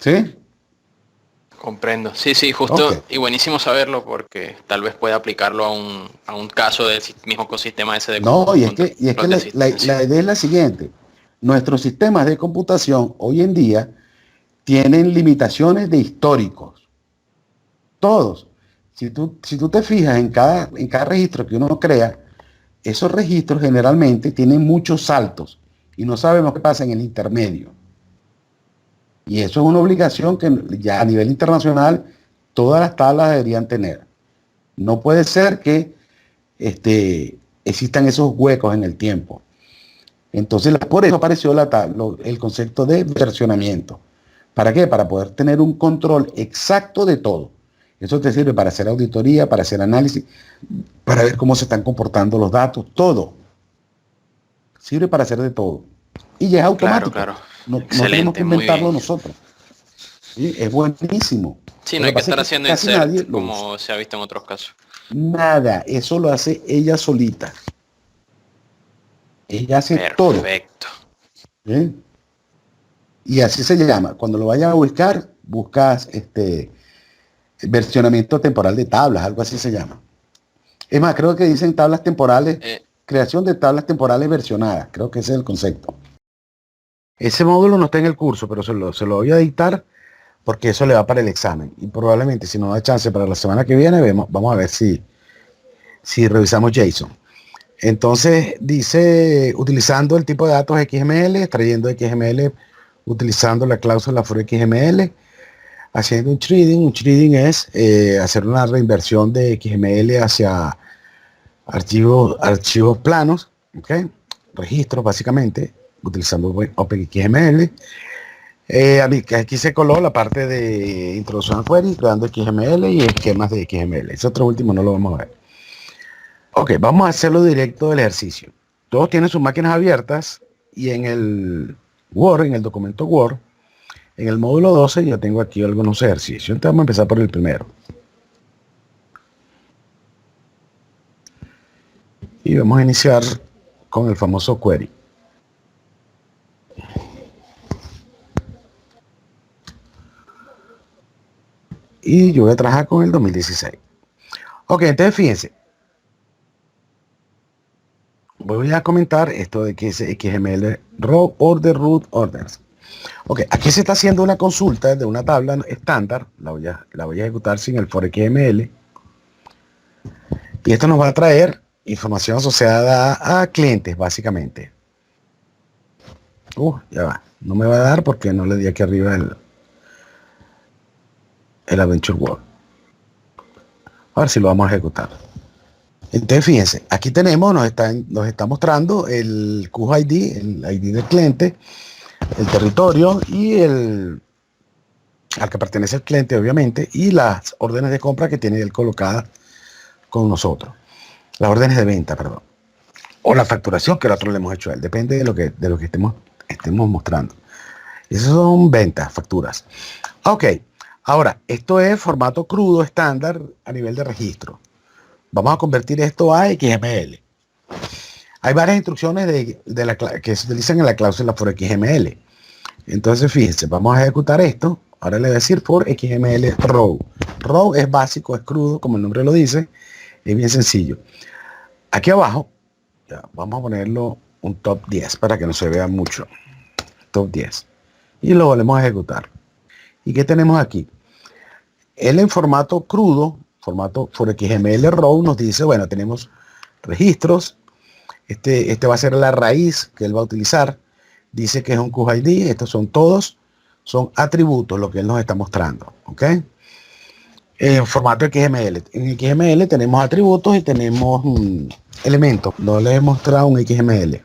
B: ¿Sí?
C: Comprendo. Sí, justo
B: Ok.
C: y buenísimo saberlo porque tal vez pueda aplicarlo a un caso del mismo ecosistema ese de
B: No, y es
C: control
B: que
C: de asistencia.
B: la idea es la siguiente. Nuestros sistemas de computación hoy en día tienen limitaciones de históricos. Todos. Si tú te fijas en cada registro que uno crea, esos registros generalmente tienen muchos saltos y no sabemos qué pasa en el intermedio. Y eso es una obligación que ya a nivel internacional todas las tablas deberían tener. No puede ser que existan esos huecos en el tiempo. Entonces, por eso apareció el concepto de versionamiento. ¿Para qué? Para poder tener un control exacto de todo. Eso te sirve para hacer auditoría, para hacer análisis, para ver cómo se están comportando los datos, todo. Sirve para hacer de todo. Y ya es automático.
C: Claro.
B: No tenemos
C: Excelente,
B: que
C: muy
B: inventarlo
C: bien.
B: nosotros. ¿Sí? Es buenísimo.
C: Sí,
B: Lo
C: no hay que
B: pasa
C: estar
B: es
C: haciendo
B: casi nadie
C: insert
B: lo usa.
C: como se ha visto en otros casos.
B: Nada, eso lo hace ella solita. Ella hace todo.
C: Perfecto.
B: ¿Sí? Y así se llama. Cuando lo vayas a buscar, buscas versionamiento temporal de tablas, algo así se llama. Es más, creo que dicen tablas temporales,
C: Eh,
B: creación de tablas temporales versionadas. Creo que ese es el concepto. Ese módulo no está en el curso, pero se lo voy a dictar porque eso le va para el examen. Y probablemente, si nos da chance para la semana que viene, vamos a ver si revisamos JSON. Entonces dice, utilizando el tipo de datos XML, extrayendo XML, utilizando la cláusula for XML, haciendo un threading. Un threading es hacer una reinversión de XML hacia archivos planos, ¿ok? Registros básicamente, utilizando OpenXML. Aquí se coló la parte de introducción a query, creando XML y esquemas de XML. Ese otro último no lo vamos a ver. Ok, vamos a hacerlo directo del ejercicio. Todos tienen sus máquinas abiertas y en el Word, en el documento Word, en el módulo 12 yo tengo aquí algunos ejercicios. Entonces vamos a empezar por el primero. Y vamos a iniciar con el famoso query. Y yo voy a trabajar con el 2016. Ok, entonces fíjense. Voy a comentar esto de que es XML Raw Order Root Orders. Ok, aquí se está haciendo una consulta de una tabla estándar. La voy a ejecutar sin el for XML. Y esto nos va a traer información asociada a clientes, básicamente. Ya va. No me va a dar porque no le di aquí arriba el Adventure World. A ver si lo vamos a ejecutar. Entonces fíjense, aquí tenemos, nos está mostrando el QID, el ID del cliente, el territorio y al que pertenece el cliente, obviamente, y las órdenes de compra que tiene él colocadas con nosotros. Las órdenes de venta, perdón. O la facturación que nosotros le hemos hecho a él. Depende de lo que estemos mostrando. Esas son ventas, facturas. Ok. Ahora, esto es formato crudo estándar a nivel de registro. Vamos a convertir esto a XML. Hay varias instrucciones que se utilizan en la cláusula for XML. Entonces, fíjense, vamos a ejecutar esto. Ahora le voy a decir for XML Raw. Raw es básico, es crudo, como el nombre lo dice. Es bien sencillo. Aquí abajo, ya, vamos a ponerlo un top 10 para que no se vea mucho. Top 10. Y lo volvemos a ejecutar. ¿Y qué tenemos aquí? Él en formato crudo, formato for XML Raw, nos dice, bueno, tenemos registros. Este va a ser la raíz que él va a utilizar. dice que es un QID. Estos son todos, son atributos, lo que él nos está mostrando, ¿ok? En formato XML. En XML tenemos atributos y tenemos elementos. No les he mostrado un XML.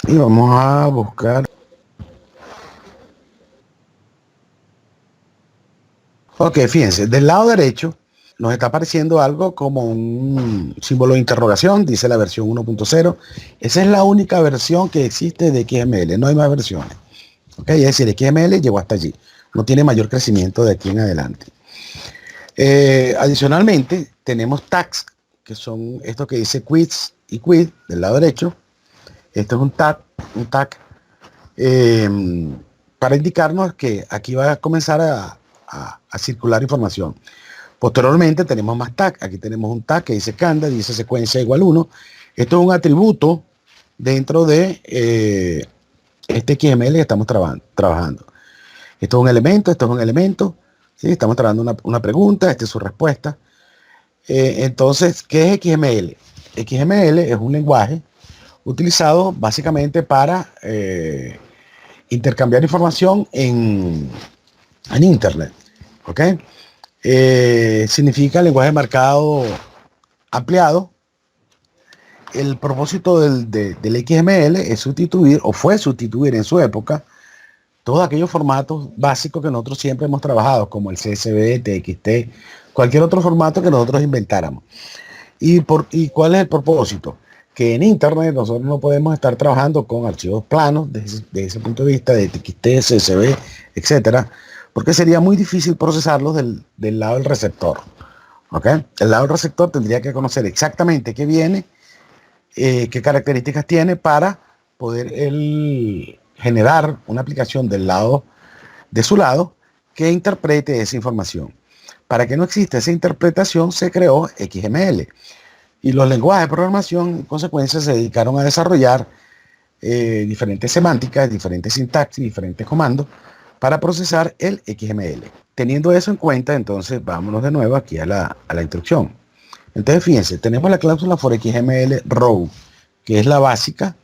B: Y vamos a buscar. Ok, fíjense, del lado derecho nos está apareciendo algo como un símbolo de interrogación, dice la versión 1.0. Esa es la única versión que existe de XML, no hay más versiones. Ok, es decir, XML llegó hasta allí. No tiene mayor crecimiento de aquí en adelante. Adicionalmente, tenemos tags, que son estos que dice quiz y quid del lado derecho. Esto es un tag para indicarnos que aquí va a comenzar a circular información. Posteriormente tenemos más tag. Aquí tenemos un tag que dice canda, dice secuencia igual 1. Esto es un atributo dentro de este XML que estamos trabajando. Esto es un elemento, ¿sí? Estamos trabajando una pregunta, esta es su respuesta. Entonces, ¿qué es XML? XML es un lenguaje utilizado básicamente para intercambiar información en Internet. ¿Ok? Significa lenguaje marcado ampliado. El propósito del XML es sustituir, o fue sustituir en su época, todos aquellos formatos básicos que nosotros siempre hemos trabajado, como el CSV, TXT, cualquier otro formato que nosotros inventáramos. ¿Y cuál es el propósito? Que en Internet nosotros no podemos estar trabajando con archivos planos desde ese punto de vista, de TXT, CSV, etcétera, porque sería muy difícil procesarlos del lado del receptor. ¿Ok? El lado del receptor tendría que conocer exactamente qué viene, qué características tiene para poder generar una aplicación de su lado que interprete esa información. Para que no exista esa interpretación se creó XML. Y los lenguajes de programación, en consecuencia, se dedicaron a desarrollar diferentes semánticas, diferentes sintaxis, diferentes comandos para procesar el XML. Teniendo eso en cuenta, entonces vámonos de nuevo aquí a la instrucción. Entonces, fíjense, tenemos la cláusula for XML row, que es la básica.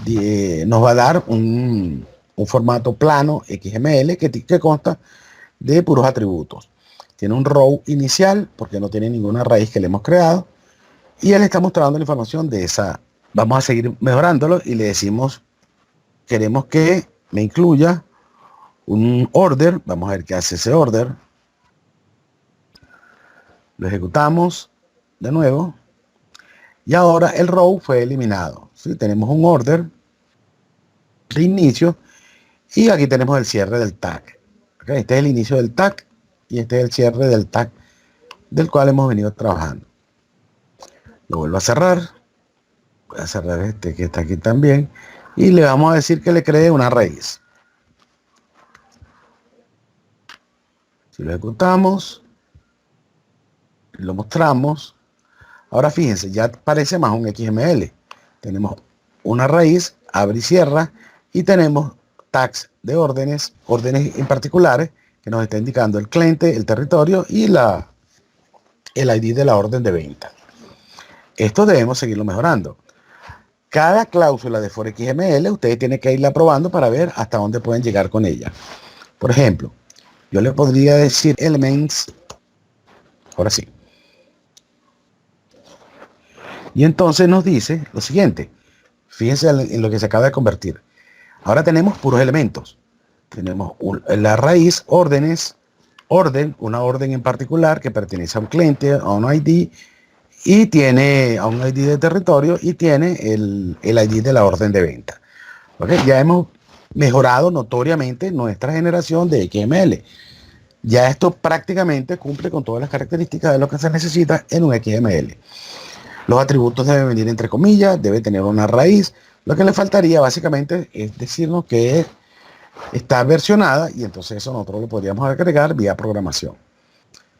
B: Nos va a dar un formato plano XML que consta de puros atributos. Tiene un row inicial, porque no tiene ninguna raíz que le hemos creado. Y él está mostrando la información de esa. Vamos a seguir mejorándolo y le decimos, queremos que me incluya un order. Vamos a ver qué hace ese order. Lo ejecutamos de nuevo. Y ahora el row fue eliminado. ¿Sí? Tenemos un order de inicio y aquí tenemos el cierre del tag. ¿Okay? Este es el inicio del tag y este es el cierre del tag del cual hemos venido trabajando. Lo vuelvo a cerrar. Voy a cerrar este que está aquí también. Y le vamos a decir que le cree una raíz. Si lo ejecutamos, lo mostramos. Ahora fíjense, ya parece más un XML. Tenemos una raíz, abre y cierra. Y tenemos tags de órdenes en particulares que nos está indicando el cliente, el territorio y el ID de la orden de venta. Esto debemos seguirlo mejorando. Cada cláusula de for XML ustedes tienen que irla probando para ver hasta dónde pueden llegar con ella. Por ejemplo, yo le podría decir elements, ahora sí. Y entonces nos dice lo siguiente. Fíjense en lo que se acaba de convertir. Ahora tenemos puros elementos. Tenemos la raíz, órdenes, una orden en particular que pertenece a un cliente, a un ID, y tiene a un ID de territorio y tiene el ID de la orden de venta. ¿Okay? Ya hemos mejorado notoriamente nuestra generación de XML. Ya esto prácticamente cumple con todas las características de lo que se necesita en un XML. Los atributos deben venir entre comillas, debe tener una raíz. Lo que le faltaría básicamente es decirnos que está versionada y entonces eso nosotros lo podríamos agregar vía programación.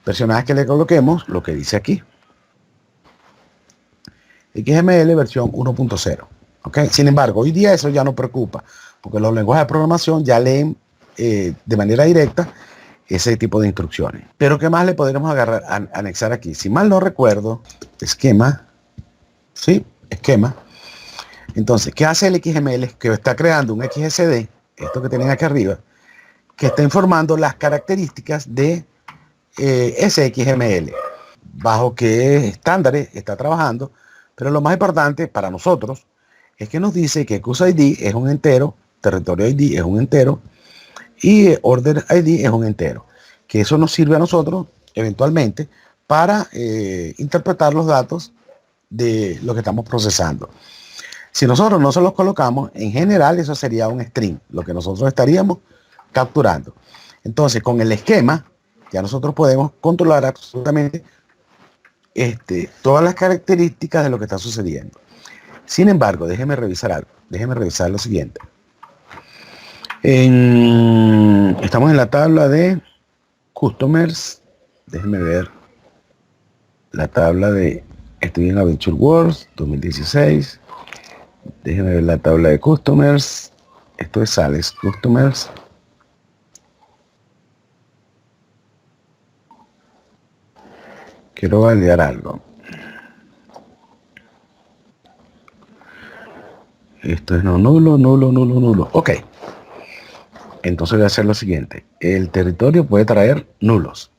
B: Versionadas que le coloquemos lo que dice aquí. XML versión 1.0. ¿Okay? Sin embargo, hoy día eso ya no preocupa, porque los lenguajes de programación ya leen de manera directa ese tipo de instrucciones. Pero ¿qué más le podremos anexar aquí? Si mal no recuerdo, esquema, ¿sí? Esquema. Entonces, ¿qué hace el XML? Que está creando un XSD, esto que tienen aquí arriba, que está informando las características de ese XML, bajo qué estándares está trabajando, pero lo más importante para nosotros es que nos dice que CUSID es un entero, territorio ID es un entero y order ID es un entero, que eso nos sirve a nosotros eventualmente para interpretar los datos de lo que estamos procesando. Si nosotros no se los colocamos, en general eso sería un string, lo que nosotros estaríamos capturando. Entonces, con el esquema, ya nosotros podemos controlar absolutamente todas las características de lo que está sucediendo. Sin embargo, déjeme revisar algo. Déjeme revisar lo siguiente. Estamos en la tabla de Customers. Déjeme ver la tabla de... Estoy en Adventure Wars 2016. Déjenme ver la tabla de Customers. Esto es Sales Customers. Quiero validar algo. Esto es no nulo, nulo, nulo, nulo. Ok. Entonces voy a hacer lo siguiente. El territorio puede traer nulos.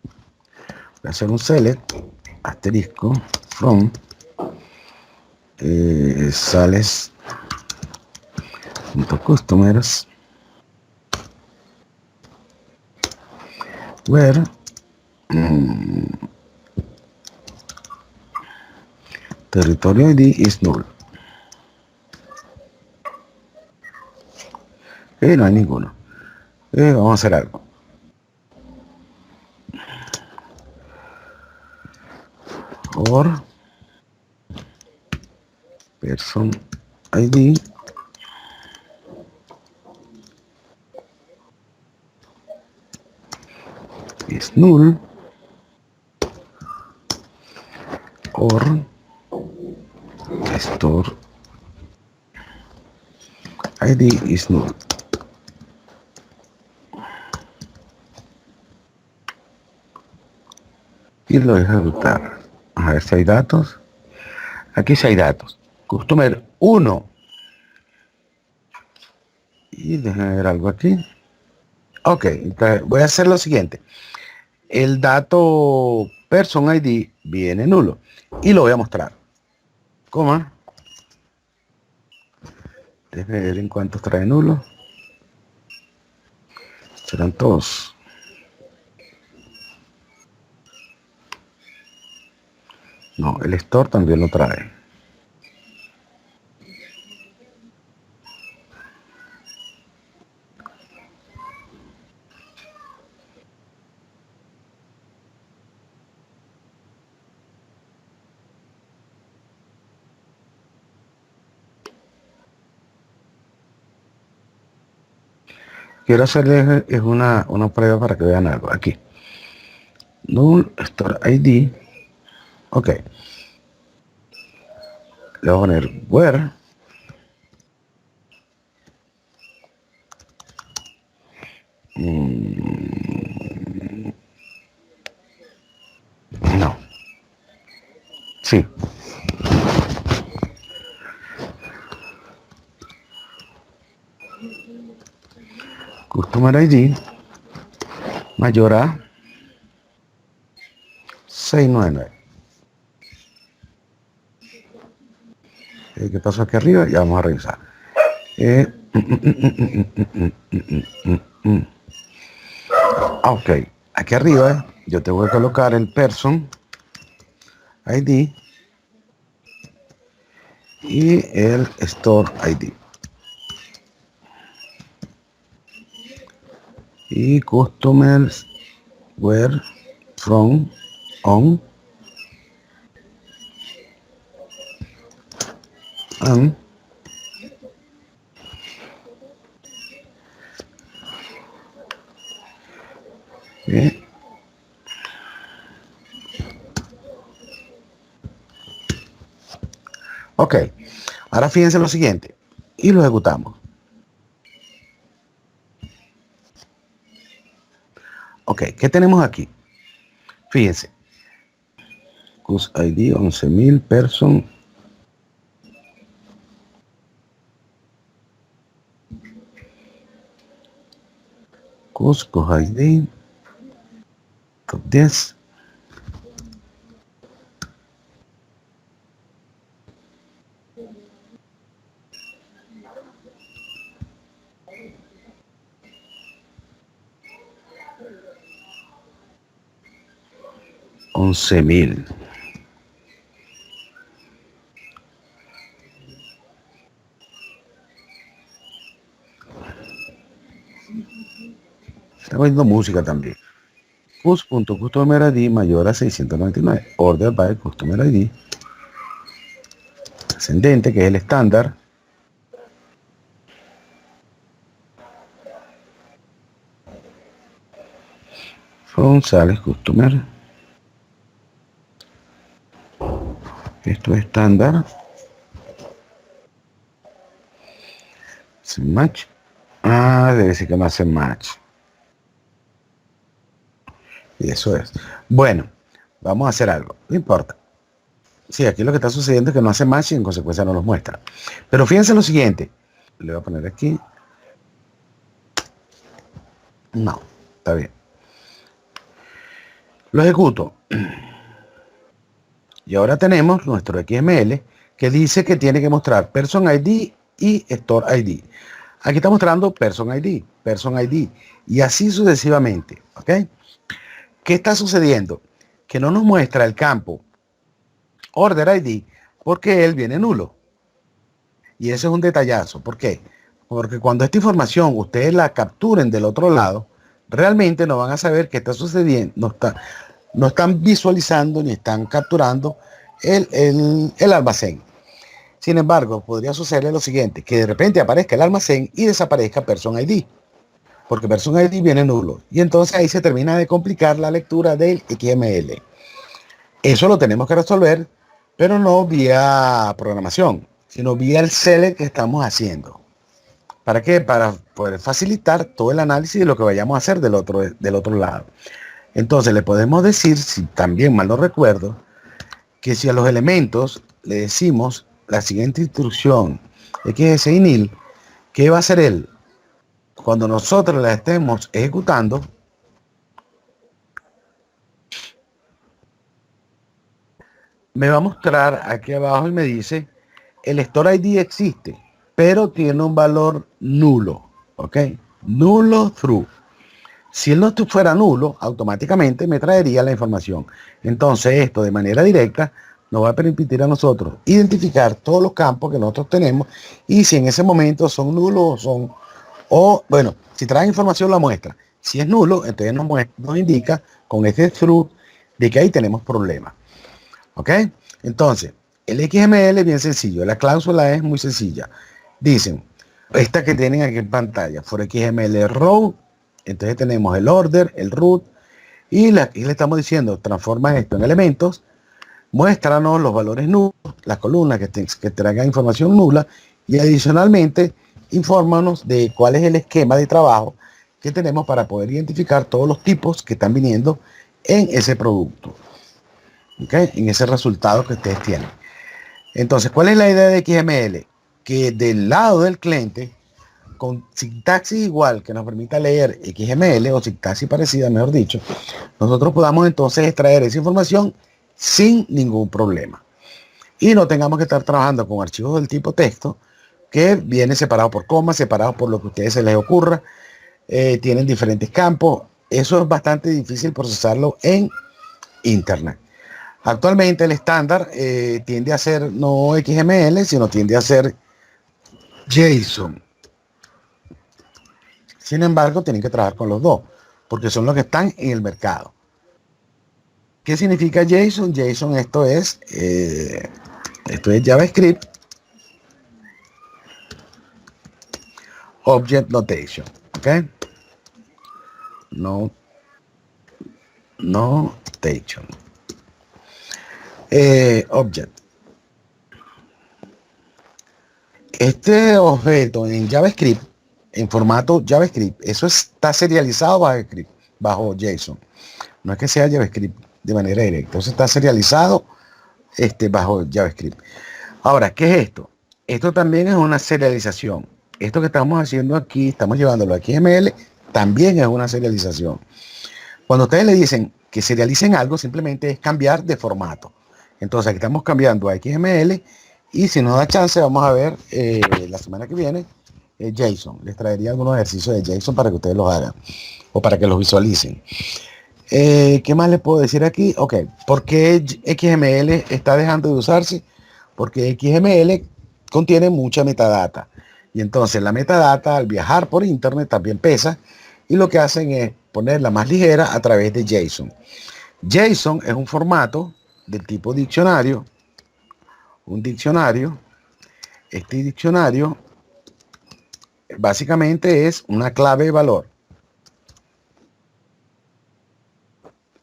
B: Voy a hacer un select, asterisco, from, sales.customers, where territorio ID is null. No hay ninguno. Vamos a hacer algo. Or person ID is null, or store ID is null. Y lo dejo ejecutar. A ver si hay datos. Aquí sí hay datos. Customer 1. Y déjenme ver algo aquí. Ok, entonces voy a hacer lo siguiente. El dato person ID viene nulo. Y lo voy a mostrar. Coma. Déjenme ver en cuántos trae nulo. Serán todos. No, el store también lo trae. Quiero hacerles una prueba para que vean algo. Aquí. Null store ID. Ok. Le voy a poner where. No. Sí. Customer ID mayor a 699. ¿Qué pasó aquí arriba? Ya vamos a revisar. Ok, aquí arriba yo te voy a colocar el person ID y el store ID. Y customers where from on and ok, ahora fíjense lo siguiente y lo ejecutamos. Ok, ¿qué tenemos aquí? Fíjense. CusID 11.000 person Cusco ID, top 10. $11,000. Está poniendo música también. Cus.customer ID mayor a 699. Order by Customer ID. Ascendente, que es el estándar. González Customer. Esto es estándar. Sin match. Debe ser que no hace match. Y eso es. Bueno, vamos a hacer algo. No importa. Sí, aquí lo que está sucediendo es que no hace match y en consecuencia no los muestra. Pero fíjense lo siguiente. Le voy a poner aquí. No, está bien. Lo ejecuto. Y ahora tenemos nuestro XML que dice que tiene que mostrar Person ID y Store ID. Aquí está mostrando Person ID, y así sucesivamente. ¿Ok? ¿Qué está sucediendo? Que no nos muestra el campo Order ID porque él viene nulo. Y ese es un detallazo. ¿Por qué? Porque cuando esta información ustedes la capturen del otro lado, realmente no van a saber qué está sucediendo. No están visualizando ni están capturando el almacén. Sin embargo, podría suceder lo siguiente, que de repente aparezca el almacén y desaparezca Person ID, porque Person ID viene nulo. Y entonces ahí se termina de complicar la lectura del XML. Eso lo tenemos que resolver, pero no vía programación, sino vía el select que estamos haciendo. ¿Para qué? Para poder facilitar todo el análisis de lo que vayamos a hacer del otro lado. Entonces le podemos decir, si también mal no recuerdo, que si a los elementos le decimos la siguiente instrucción, xsinil, ¿qué va a hacer él? Cuando nosotros la estemos ejecutando, me va a mostrar aquí abajo y me dice, el Store ID existe, pero tiene un valor nulo, ¿ok? Nulo true. Si él no fuera nulo, automáticamente me traería la información. Entonces esto de manera directa nos va a permitir a nosotros identificar todos los campos que nosotros tenemos y si en ese momento son nulos bueno, si trae información la muestra. Si es nulo, entonces nos indica con este true de que ahí tenemos problemas. ¿Ok? Entonces, el XML es bien sencillo. La cláusula es muy sencilla. Dicen, esta que tienen aquí en pantalla, for XML row. Entonces tenemos el order, el root, y le estamos diciendo, transforma esto en elementos, muéstranos los valores nulos, las columnas que traigan información nula, y adicionalmente, infórmanos de cuál es el esquema de trabajo que tenemos para poder identificar todos los tipos que están viniendo en ese producto, ¿okay? En ese resultado que ustedes tienen. Entonces, ¿cuál es la idea de XML? Que del lado del cliente, con sintaxis igual que nos permita leer XML o sintaxis parecida, mejor dicho, nosotros podamos entonces extraer esa información sin ningún problema. Y no tengamos que estar trabajando con archivos del tipo texto que vienen separados por comas, separados por lo que a ustedes se les ocurra, tienen diferentes campos. Eso es bastante difícil procesarlo en Internet. Actualmente el estándar tiende a ser no XML, sino tiende a ser JSON. Sin embargo, tienen que trabajar con los dos, porque son los que están en el mercado. ¿Qué significa JSON? JSON, esto es JavaScript Object Notation, ¿ok? Notation. Object. Este objeto en JavaScript, en formato JavaScript, eso está serializado bajo JSON. No es que sea JavaScript de manera directa, eso está serializado bajo JavaScript. Ahora, ¿qué es esto? Esto también es una serialización. Esto que estamos haciendo aquí, estamos llevándolo a XML También es una serialización. Cuando ustedes le dicen que serialicen algo, simplemente es cambiar de formato. Entonces aquí estamos cambiando a XML y si nos da chance vamos a ver la semana que viene JSON. Les traería algunos ejercicios de JSON para que ustedes los hagan o para que los visualicen. ¿Qué más les puedo decir aquí? Ok, ¿por qué XML está dejando de usarse? Porque XML contiene mucha metadata. Y entonces la metadata al viajar por internet también pesa y lo que hacen es ponerla más ligera a través de JSON. JSON es un formato del tipo diccionario. Un diccionario. Este diccionario básicamente es una clave de valor.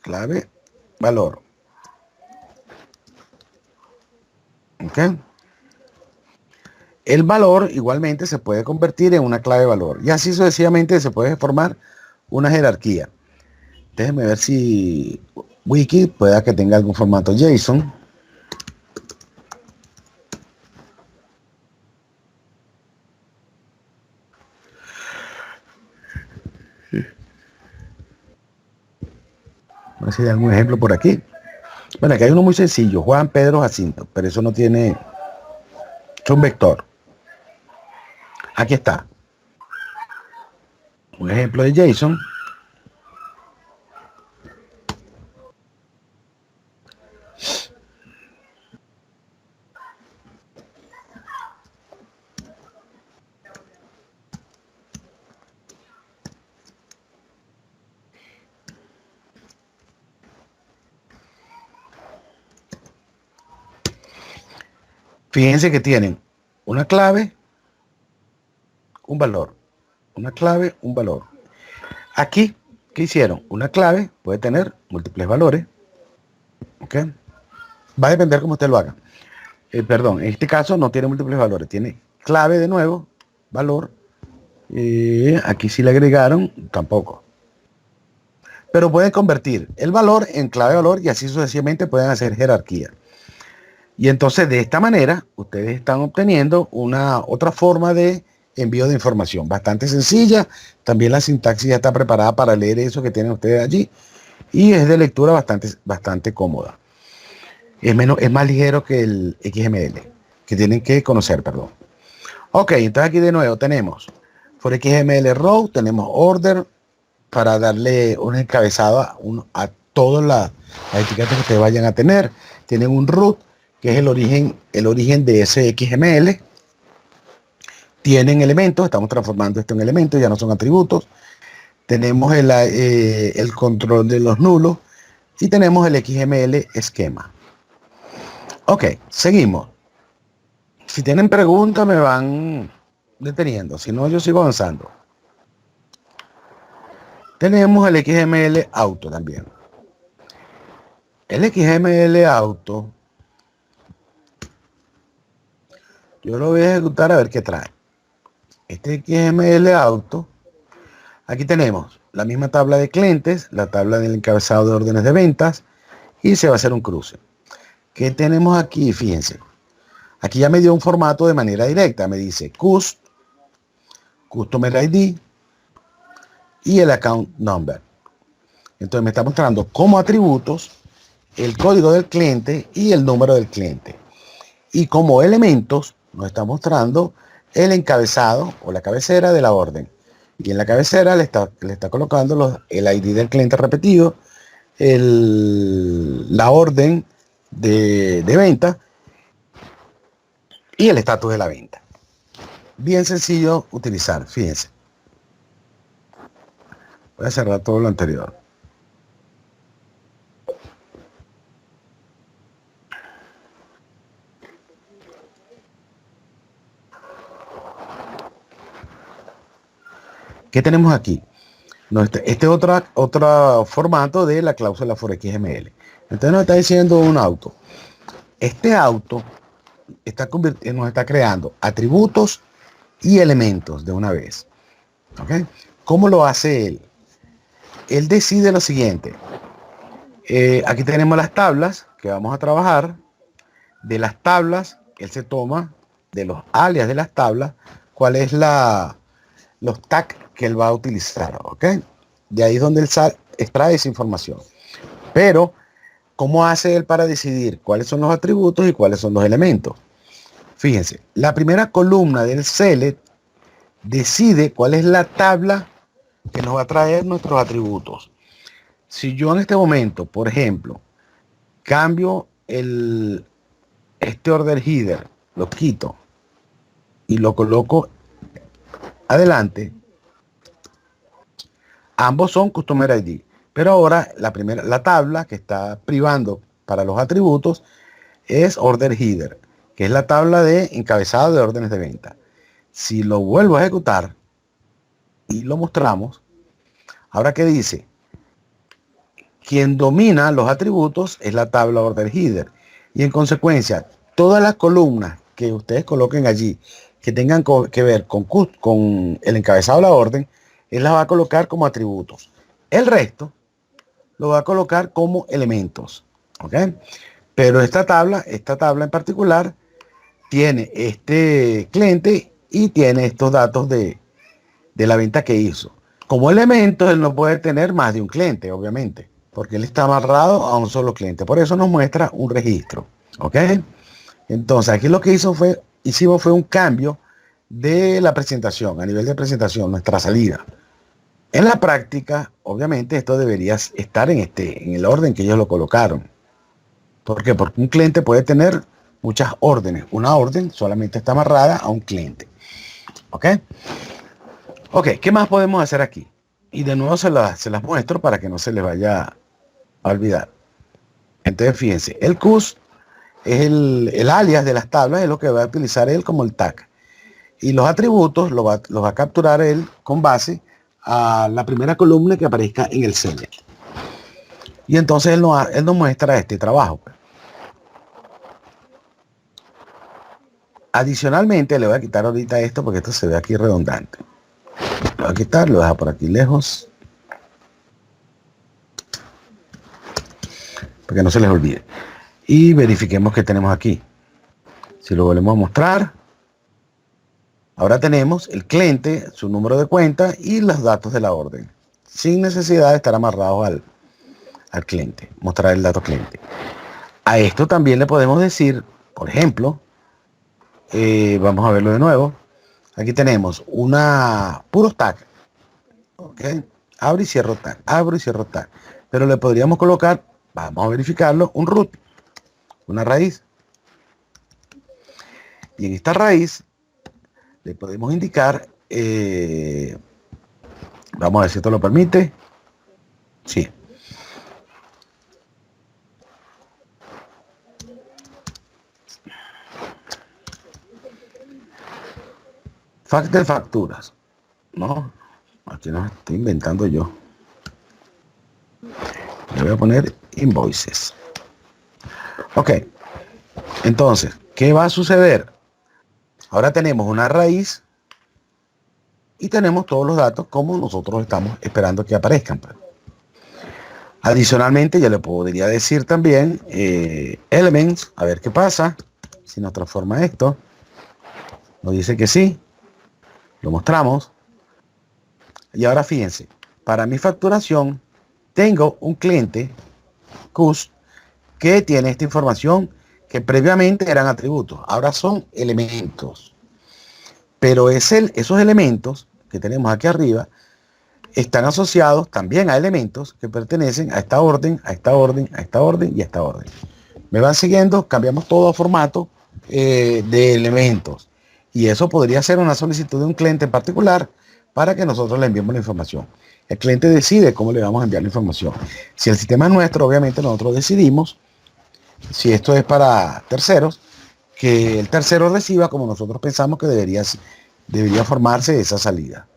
B: Clave, valor. ¿Ok? El valor igualmente se puede convertir en una clave de valor. Y así sucesivamente se puede formar una jerarquía. Déjenme ver si Wiki pueda que tenga algún formato JSON. A ver si hay algún ejemplo por aquí. Bueno, aquí hay uno muy sencillo, Juan Pedro Jacinto, pero eso no tiene, es un vector. Aquí está. Un ejemplo de JSON. Fíjense que tienen una clave, un valor. Una clave, un valor. Aquí, ¿qué hicieron? Una clave puede tener múltiples valores. ¿Ok? Va a depender cómo usted lo haga. Perdón, en este caso no tiene múltiples valores. Tiene clave de nuevo, valor. Aquí sí le agregaron, tampoco. Pero pueden convertir el valor en clave de valor y así sucesivamente pueden hacer jerarquía. Y entonces de esta manera ustedes están obteniendo una otra forma de envío de información bastante sencilla. También la sintaxis ya está preparada para leer eso que tienen ustedes allí y es de lectura bastante cómoda. Es más ligero que el XML que tienen que conocer, perdón. Ok, entonces aquí de nuevo tenemos for XML row, tenemos order para darle un encabezado a todas las etiquetas que ustedes vayan a tener. Tienen un root que es el origen de ese XML. Tienen elementos, estamos transformando esto en elementos, ya no son atributos. Tenemos el control de los nulos y tenemos el XML esquema. Ok, seguimos. Si tienen preguntas me van deteniendo, si no yo sigo avanzando. Tenemos el XML auto también. El XML auto yo lo voy a ejecutar a ver qué trae. Este XML auto, aquí tenemos la misma tabla de clientes, la tabla del encabezado de órdenes de ventas y se va a hacer un cruce. ¿Qué tenemos aquí? Fíjense. Aquí ya me dio un formato de manera directa. Me dice Customer ID y el Account Number. Entonces me está mostrando como atributos el código del cliente y el número del cliente. Y como elementos nos está mostrando el encabezado o la cabecera de la orden. Y en la cabecera le está colocando el ID del cliente repetido, la orden de venta y el estatus de la venta. Bien sencillo utilizar, fíjense. Voy a cerrar todo lo anterior. ¿Qué tenemos aquí? Este es otro formato de la cláusula for XML. Entonces nos está diciendo un auto. Este auto nos está creando atributos y elementos de una vez. ¿Ok? ¿Cómo lo hace él? Él decide lo siguiente. Aquí tenemos las tablas que vamos a trabajar. De las tablas, él se toma de los alias de las tablas, cuál es los tags que él va a utilizar, ¿ok? De ahí es donde él extrae esa información. Pero, ¿cómo hace él para decidir cuáles son los atributos y cuáles son los elementos? Fíjense, la primera columna del select decide cuál es la tabla que nos va a traer nuestros atributos. Si yo en este momento, por ejemplo, cambio este order header, lo quito y lo coloco adelante, ambos son Customer ID. Pero ahora la tabla que está privando para los atributos es Order Header, que es la tabla de encabezado de órdenes de venta. Si lo vuelvo a ejecutar y lo mostramos, ahora ¿qué dice? Quien domina los atributos es la tabla Order Header. Y en consecuencia, todas las columnas que ustedes coloquen allí que tengan que ver con el encabezado de la orden, él las va a colocar como atributos. El resto lo va a colocar como elementos. ¿Ok? Pero esta tabla en particular tiene este cliente y tiene estos datos de la venta que hizo. Como elementos, él no puede tener más de un cliente, obviamente, porque él está amarrado a un solo cliente. Por eso nos muestra un registro. ¿Ok? Entonces, aquí lo que hicimos fue un cambio de la presentación, a nivel de presentación, nuestra salida. En la práctica, obviamente, esto debería estar en el orden que ellos lo colocaron. ¿Por qué? Porque un cliente puede tener muchas órdenes. Una orden solamente está amarrada a un cliente. ¿Ok? Ok, ¿qué más podemos hacer aquí? Y de nuevo se las muestro para que no se les vaya a olvidar. Entonces, fíjense, el CUS es el alias de las tablas, es lo que va a utilizar él como el tag. Y los atributos los va a capturar él con base a la primera columna que aparezca en el select. Y entonces él nos muestra este trabajo. Adicionalmente, le voy a quitar ahorita esto porque esto se ve aquí redundante. Lo voy a quitar, lo dejo por aquí lejos. Para que no se les olvide. Y verifiquemos qué tenemos aquí. Si lo volvemos a mostrar, ahora tenemos el cliente, su número de cuenta y los datos de la orden, sin necesidad de estar amarrados al cliente, mostrar el dato cliente. A esto también le podemos decir, por ejemplo, vamos a verlo de nuevo. Aquí tenemos puros tag. ¿Ok? Abro y cierro tag, abro y cierro tag. Pero le podríamos colocar, vamos a verificarlo, un root, una raíz. Y en esta raíz le podemos indicar, vamos a ver si esto lo permite. Sí. Fact de facturas. No, aquí no estoy inventando yo. Le voy a poner invoices. Ok. Entonces, ¿qué va a suceder? Ahora tenemos una raíz y tenemos todos los datos como nosotros estamos esperando que aparezcan. Adicionalmente, yo le podría decir también elements, a ver qué pasa si nos transforma esto. Nos dice que sí. Lo mostramos. Y ahora fíjense, para mi facturación tengo un cliente CUS que tiene esta información que previamente eran atributos, ahora son elementos. Pero esos elementos que tenemos aquí arriba están asociados también a elementos que pertenecen a esta orden, a esta orden, a esta orden y a esta orden. Me van siguiendo, cambiamos todo a formato de elementos. Y eso podría ser una solicitud de un cliente en particular para que nosotros le enviemos la información. El cliente decide cómo le vamos a enviar la información. Si el sistema es nuestro, obviamente nosotros decidimos, si esto es para terceros, que el tercero reciba como nosotros pensamos que debería formarse esa salida.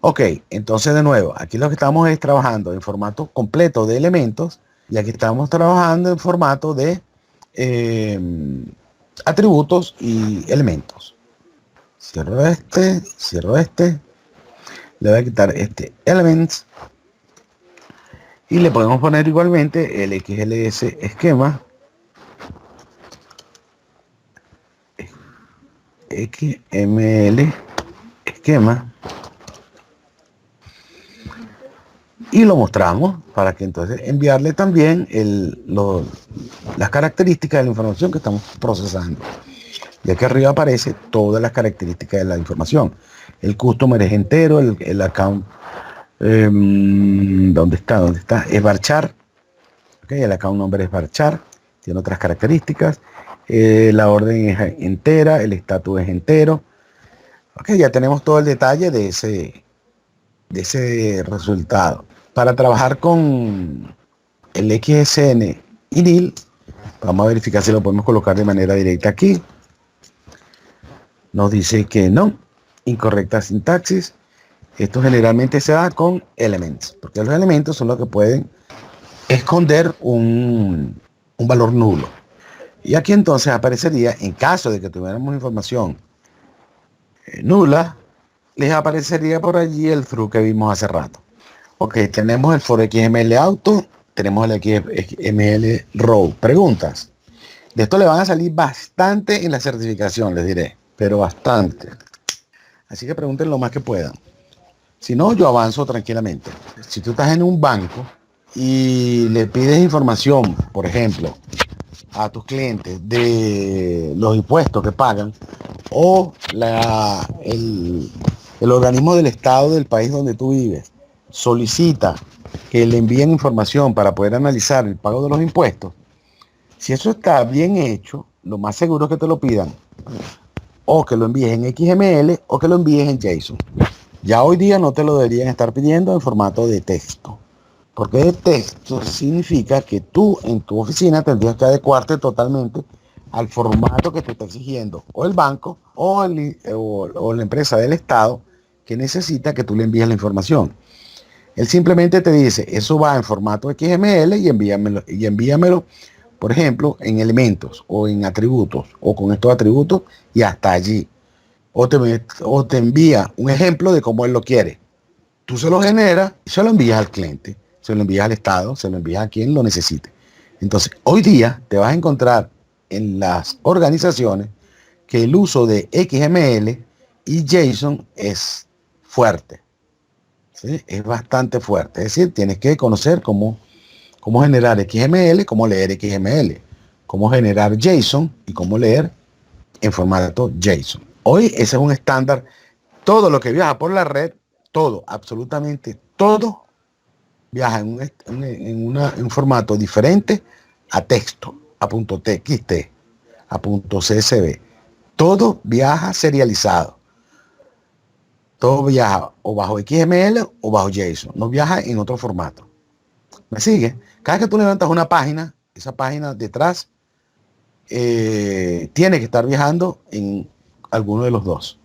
B: Ok, entonces de nuevo, aquí lo que estamos es trabajando en formato completo de elementos y aquí estamos trabajando en formato de atributos y elementos. Cierro este, le voy a quitar este elements y le podemos poner igualmente el XLS esquema, XML esquema, y lo mostramos para que entonces enviarle también las características de la información que estamos procesando. Y aquí arriba aparece todas las características de la información. El customer es entero, el account, ¿dónde está? Es varchar. Okay, el account number es varchar, tiene otras características. La orden es entera, el estatus es entero. Okay, ya tenemos todo el detalle de ese resultado. Para trabajar con el XSN INIL, vamos a verificar si lo podemos colocar de manera directa aquí. Nos dice que no, incorrecta sintaxis. Esto generalmente se da con elements, porque los elementos son los que pueden esconder un valor nulo. Y aquí entonces aparecería, en caso de que tuviéramos información nula, les aparecería por allí el through que vimos hace rato. Ok, tenemos el for XML auto, tenemos el XML row. Preguntas. De esto le van a salir bastante en la certificación, les diré, pero bastante. Así que pregunten lo más que puedan. Si no, yo avanzo tranquilamente. Si tú estás en un banco y le pides información, por ejemplo, a tus clientes de los impuestos que pagan o el organismo del estado del país donde tú vives solicita que le envíen información para poder analizar el pago de los impuestos, si eso está bien hecho, lo más seguro es que te lo pidan o que lo envíes en XML o que lo envíes en JSON. Ya hoy día no te lo deberían estar pidiendo en formato de texto, porque de texto significa que tú en tu oficina tendrías que adecuarte totalmente al formato que te está exigiendo o el banco o la empresa del estado que necesita que tú le envíes la información. Él simplemente te dice, eso va en formato XML y envíamelo, por ejemplo, en elementos o en atributos o con estos atributos y hasta allí. O te envía un ejemplo de cómo él lo quiere. Tú se lo generas y se lo envías al cliente, se lo envías al estado, se lo envías a quien lo necesite. Entonces, hoy día te vas a encontrar en las organizaciones que el uso de XML y JSON es fuerte. ¿Sí? Es bastante fuerte. Es decir, tienes que conocer cómo generar XML, cómo leer XML, cómo generar JSON y cómo leer en formato JSON. Hoy ese es un estándar. Todo lo que viaja por la red, todo, absolutamente todo, viaja en un formato diferente a texto, a .txt, a .csv. Todo viaja serializado. Todo viaja o bajo XML o bajo JSON. No viaja en otro formato. ¿Me sigue? Cada vez que tú levantas una página, esa página detrás tiene que estar viajando en alguno de los dos.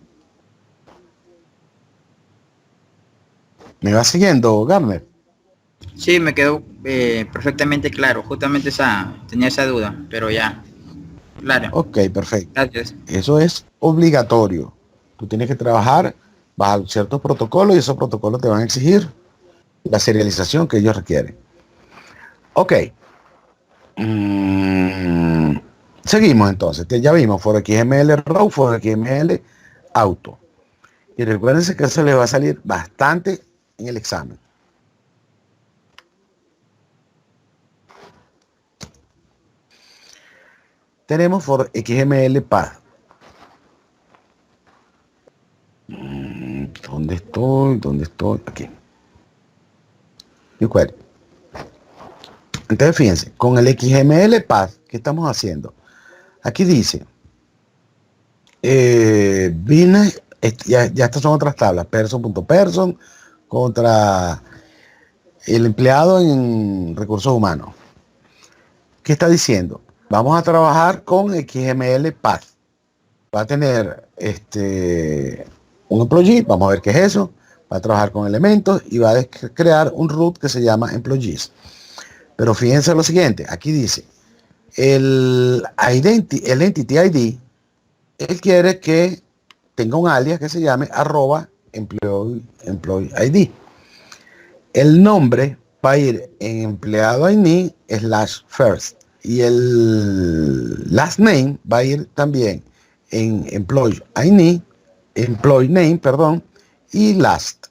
B: ¿Me va siguiendo, Garner?
D: Sí, me quedó perfectamente claro. Justamente tenía esa duda, pero ya. Claro.
B: Ok, perfecto.
D: Gracias.
B: Eso es obligatorio. Tú tienes que trabajar bajo ciertos protocolos y esos protocolos te van a exigir la serialización que ellos requieren. Ok. Seguimos entonces. Ya vimos for XML row, for XML auto. Y recuérdense que eso les va a salir bastante en el examen. Tenemos for XML path. ¿Dónde estoy? Aquí. New query. Entonces fíjense, con el XML path, ¿qué estamos haciendo? Aquí dice, ya estas son otras tablas, person.person contra el empleado en recursos humanos. ¿Qué está diciendo? Vamos a trabajar con XML path. Va a tener un employee, vamos a ver qué es eso. Va a trabajar con elementos y va a crear un root que se llama employees. Pero fíjense lo siguiente, aquí dice, el entity ID, él quiere que tenga un alias que se llame @employee ID. El nombre va a ir en empleado ID /first y el last name va a ir también en employee name, y last.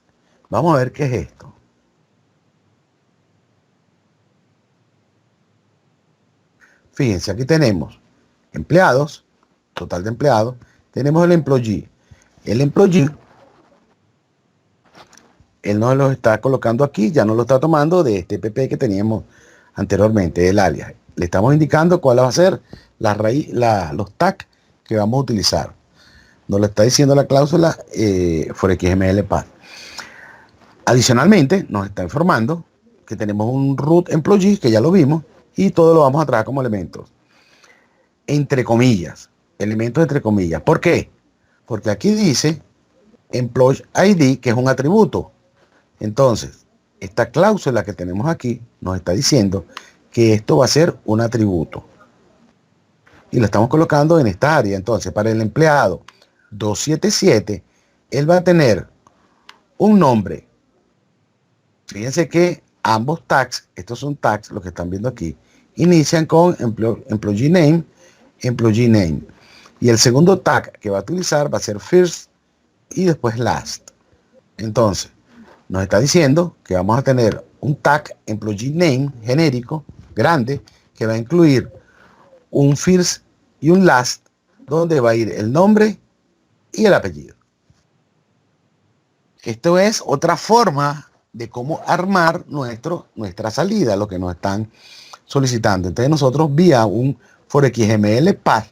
B: Vamos a ver qué es esto. Fíjense, aquí tenemos empleados, total de empleados, tenemos el employee. El employee, él nos lo está colocando aquí, ya no lo está tomando de este PP que teníamos anteriormente, el alias. Le estamos indicando cuál va a ser los tags que vamos a utilizar. Nos lo está diciendo la cláusula for XML path. Adicionalmente, nos está informando que tenemos un root employee, que ya lo vimos, y todo lo vamos a traer como elementos. Entre comillas, elementos entre comillas. ¿Por qué? Porque aquí dice employee ID, que es un atributo. Entonces, esta cláusula que tenemos aquí nos está diciendo que esto va a ser un atributo. Y lo estamos colocando en esta área. Entonces, para el empleado 277, él va a tener un nombre. Fíjense que ambos tags, estos son tags, los que están viendo aquí, inician con employee name. Y el segundo tag que va a utilizar va a ser first y después last. Entonces, nos está diciendo que vamos a tener un tag employee name genérico, grande, que va a incluir un first y un last, donde va a ir el nombre y el apellido. Esto es otra forma de cómo armar nuestra salida, lo que nos están solicitando. Entonces nosotros vía un for XML path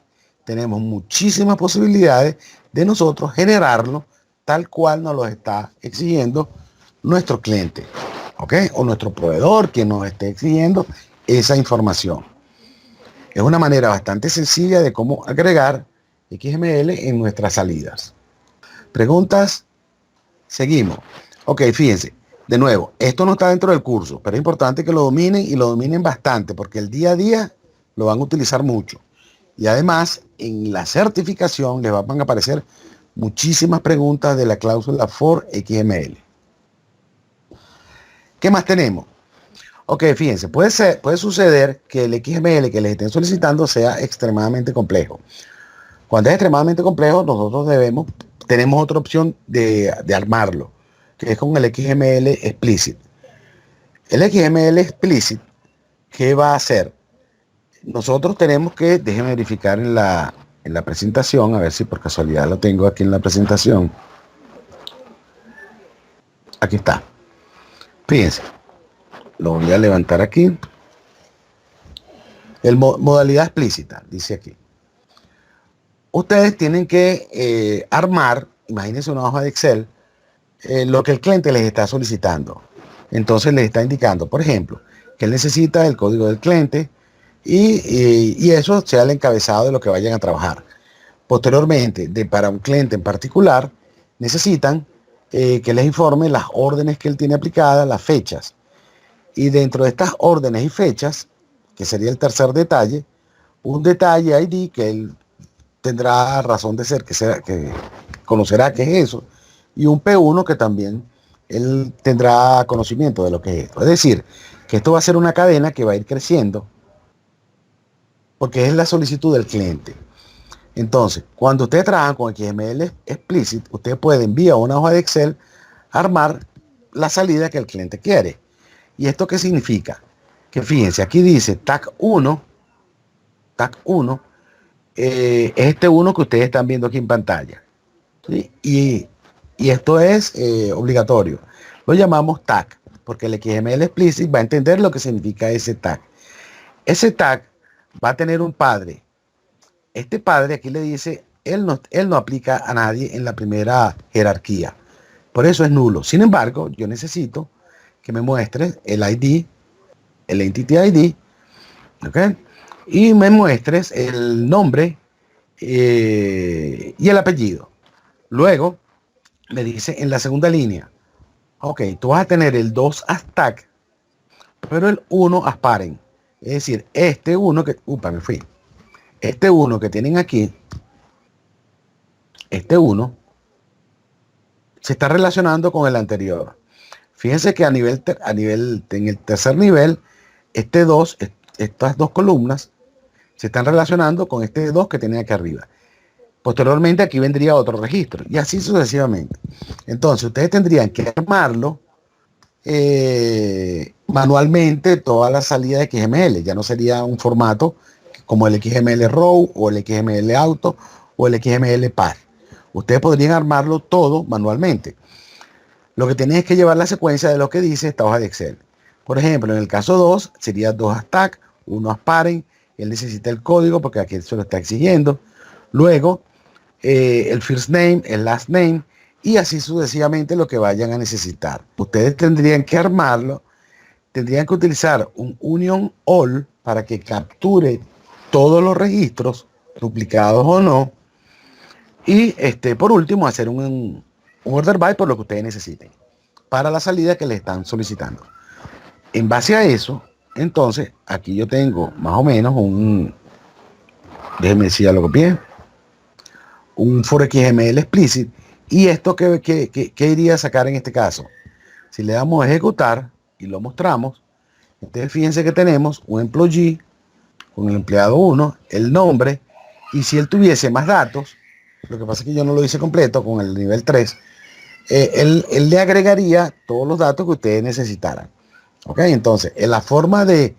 B: tenemos muchísimas posibilidades de nosotros generarlo tal cual nos lo está exigiendo nuestro cliente, ¿ok? O nuestro proveedor, quien nos esté exigiendo esa información. Es una manera bastante sencilla de cómo agregar XML en nuestras salidas. ¿Preguntas? Seguimos. Ok, fíjense. De nuevo, esto no está dentro del curso, pero es importante que lo dominen y lo dominen bastante, porque el día a día lo van a utilizar mucho. Y además, en la certificación les van a aparecer muchísimas preguntas de la cláusula for XML. ¿Qué más tenemos? Ok, fíjense, puede suceder que el XML que les estén solicitando sea extremadamente complejo. Cuando es extremadamente complejo, nosotros tenemos otra opción de armarlo, que es con el XML explicit. El XML explicit, ¿qué va a hacer? Nosotros tenemos que, déjenme verificar en la presentación, a ver si por casualidad lo tengo aquí en la presentación. Aquí está. Fíjense, lo voy a levantar aquí. Modalidad explícita, dice aquí. Ustedes tienen que armar, imagínense una hoja de Excel, lo que el cliente les está solicitando. Entonces les está indicando, por ejemplo, que él necesita el código del cliente y eso sea el encabezado de lo que vayan a trabajar. Posteriormente, para un cliente en particular, necesitan que les informe las órdenes que él tiene aplicadas, las fechas. Y dentro de estas órdenes y fechas, que sería el tercer detalle, un detalle ID que él tendrá razón de ser, que conocerá qué es eso, y un P1 que también él tendrá conocimiento de lo que es esto. Es decir, que esto va a ser una cadena que va a ir creciendo, porque es la solicitud del cliente. Entonces, cuando ustedes trabajan con XML explicit, ustedes pueden vía una hoja de Excel armar la salida que el cliente quiere. ¿Y esto qué significa? Que fíjense, aquí dice tag 1 es este 1 que ustedes están viendo aquí en pantalla, ¿sí? Y esto es obligatorio. Lo llamamos tag, porque el XML explicit va a entender lo que significa ese tag. Ese tag va a tener un padre. Este padre aquí le dice, él no aplica a nadie en la primera jerarquía. Por eso es nulo. Sin embargo, yo necesito que me muestres el ID, el Entity ID, ¿ok? Y me muestres el nombre y el apellido. Luego, me dice en la segunda línea, ok, tú vas a tener el 2 as tag, pero el 1 as parent. Es decir, este 1 que... me fui. Este 1 que tienen aquí, este 1, se está relacionando con el anterior. Fíjense que en el tercer nivel, este 2, estas dos columnas, se están relacionando con este 2 que tiene aquí arriba. Posteriormente aquí vendría otro registro y así sucesivamente. Entonces ustedes tendrían que armarlo manualmente toda la salida de XML. Ya no sería un formato como el XML Row o el XML Auto o el XML Path. Ustedes podrían armarlo todo manualmente. Lo que tienen es que llevar la secuencia de lo que dice esta hoja de Excel. Por ejemplo, en el caso 2 sería 2 as tag, 1 as parent. Él necesita el código porque aquí se lo está exigiendo. Luego, el first name, el last name y así sucesivamente lo que vayan a necesitar. Ustedes tendrían que armarlo, tendrían que utilizar un union all para que capture todos los registros, duplicados o no. Y por último, hacer un order by por lo que ustedes necesiten para la salida que le están solicitando. En base a eso, entonces, aquí yo tengo más o menos déjenme decir, ya lo copié, un for XML explicit. Y esto que iría a sacar en este caso. Si le damos a ejecutar y lo mostramos, entonces fíjense que tenemos un employee con el empleado 1, el nombre, y si él tuviese más datos, lo que pasa es que yo no lo hice completo con el nivel 3, él le agregaría todos los datos que ustedes necesitaran. Ok, entonces la forma de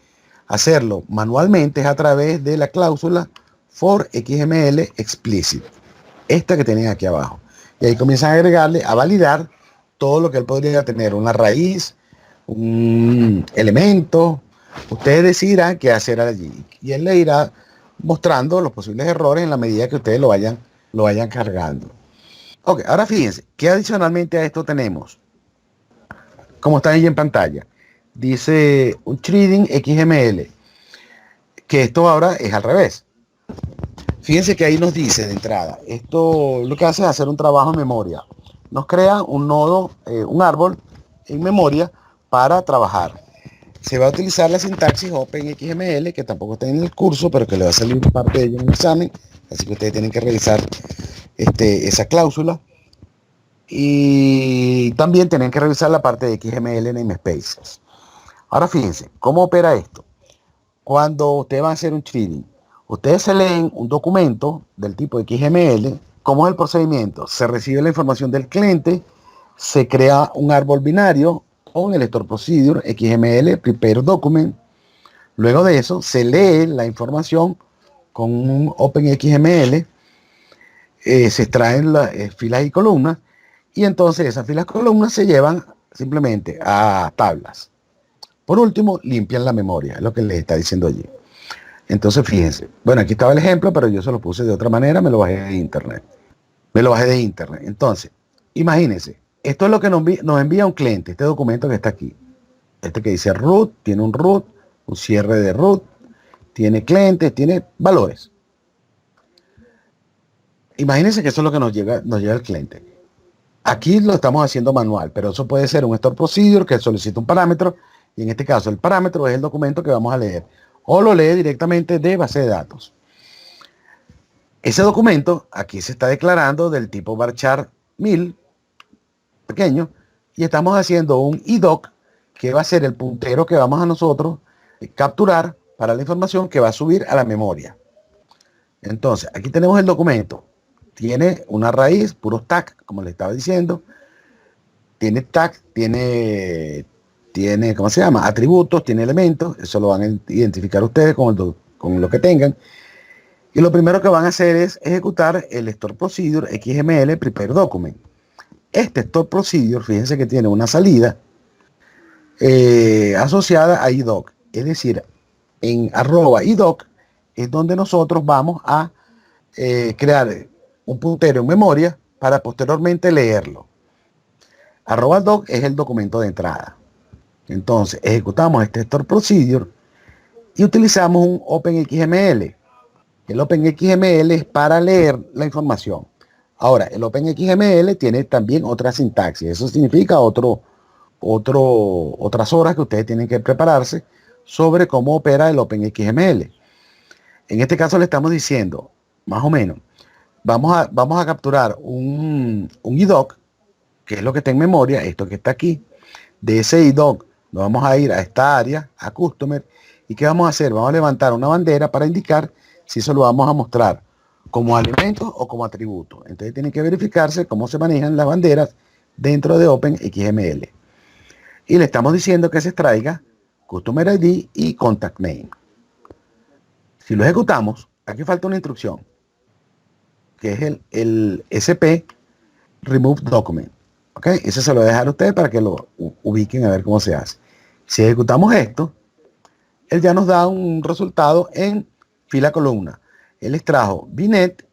B: hacerlo manualmente es a través de la cláusula for XML explicit, esta que tienen aquí abajo. Y ahí comienzan a agregarle, a validar todo lo que él podría tener, una raíz, un elemento. Ustedes decidirán qué hacer allí. Y él le irá mostrando los posibles errores en la medida que ustedes lo vayan cargando. Ok, ahora fíjense, que adicionalmente a esto tenemos, como está ahí en pantalla, dice un trading XML, que esto ahora es al revés. Fíjense que ahí nos dice de entrada, esto lo que hace es hacer un trabajo en memoria. Nos crea un nodo, un árbol en memoria para trabajar. Se va a utilizar la sintaxis OpenXML, que tampoco está en el curso, pero que le va a salir parte de ello en el examen. Así que ustedes tienen que revisar esa cláusula. Y también tienen que revisar la parte de XML namespaces. Ahora fíjense, ¿cómo opera esto? Cuando ustedes van a hacer un trading, ustedes se leen un documento del tipo XML. ¿Cómo es el procedimiento? Se recibe la información del cliente, se crea un árbol binario con el store procedure XML prepare document. Luego de eso se lee la información con un OpenXML, se extraen las filas y columnas y entonces esas filas y columnas se llevan simplemente a tablas. Por último, limpian la memoria, es lo que les está diciendo allí. Entonces, fíjense. Bueno, aquí estaba el ejemplo, pero yo se lo puse de otra manera, me lo bajé de internet. Entonces, imagínense, esto es lo que nos envía un cliente, este documento que está aquí. Este que dice root, tiene un root, un cierre de root, tiene clientes, tiene valores. Imagínense que eso es lo que nos llega el cliente. Aquí lo estamos haciendo manual, pero eso puede ser un store procedure que solicita un parámetro, y en este caso el parámetro es el documento que vamos a leer, o lo lee directamente de base de datos. Ese documento aquí se está declarando del tipo varchar 1000, pequeño, y estamos haciendo un idoc, que va a ser el puntero que vamos a nosotros capturar para la información que va a subir a la memoria. Entonces, aquí tenemos el documento. Tiene una raíz, puros tag, como les estaba diciendo. Tiene tag, tiene, ¿cómo se llama? Atributos, tiene elementos. Eso lo van a identificar ustedes con lo que tengan. Y lo primero que van a hacer es ejecutar el store procedure XML prepare document. Este store procedure, fíjense que tiene una salida asociada a idoc. Es decir, en @idoc es donde nosotros vamos a crear un puntero en memoria para posteriormente leerlo. @doc es el documento de entrada. Entonces ejecutamos este store procedure y utilizamos un OpenXML. El OpenXML es para leer la información. Ahora, el OpenXML tiene también otra sintaxis. Eso significa otras horas que ustedes tienen que prepararse sobre cómo opera el OpenXML. En este caso le estamos diciendo, más o menos, vamos a capturar un idoc, que es lo que está en memoria, esto que está aquí. De ese idoc nos vamos a ir a esta área, a customer, y ¿qué vamos a hacer? Vamos a levantar una bandera para indicar si eso lo vamos a mostrar como elementos o como atributos. Entonces tienen que verificarse cómo se manejan las banderas dentro de OpenXML. Y le estamos diciendo que se extraiga Customer ID y Contact Name. Si lo ejecutamos, aquí falta una instrucción, que es el SP Remove Document. ¿Ok? Ese se lo voy a dejar a ustedes para que lo ubiquen a ver cómo se hace. Si ejecutamos esto, él ya nos da un resultado en fila columna. Él extrajo Binet,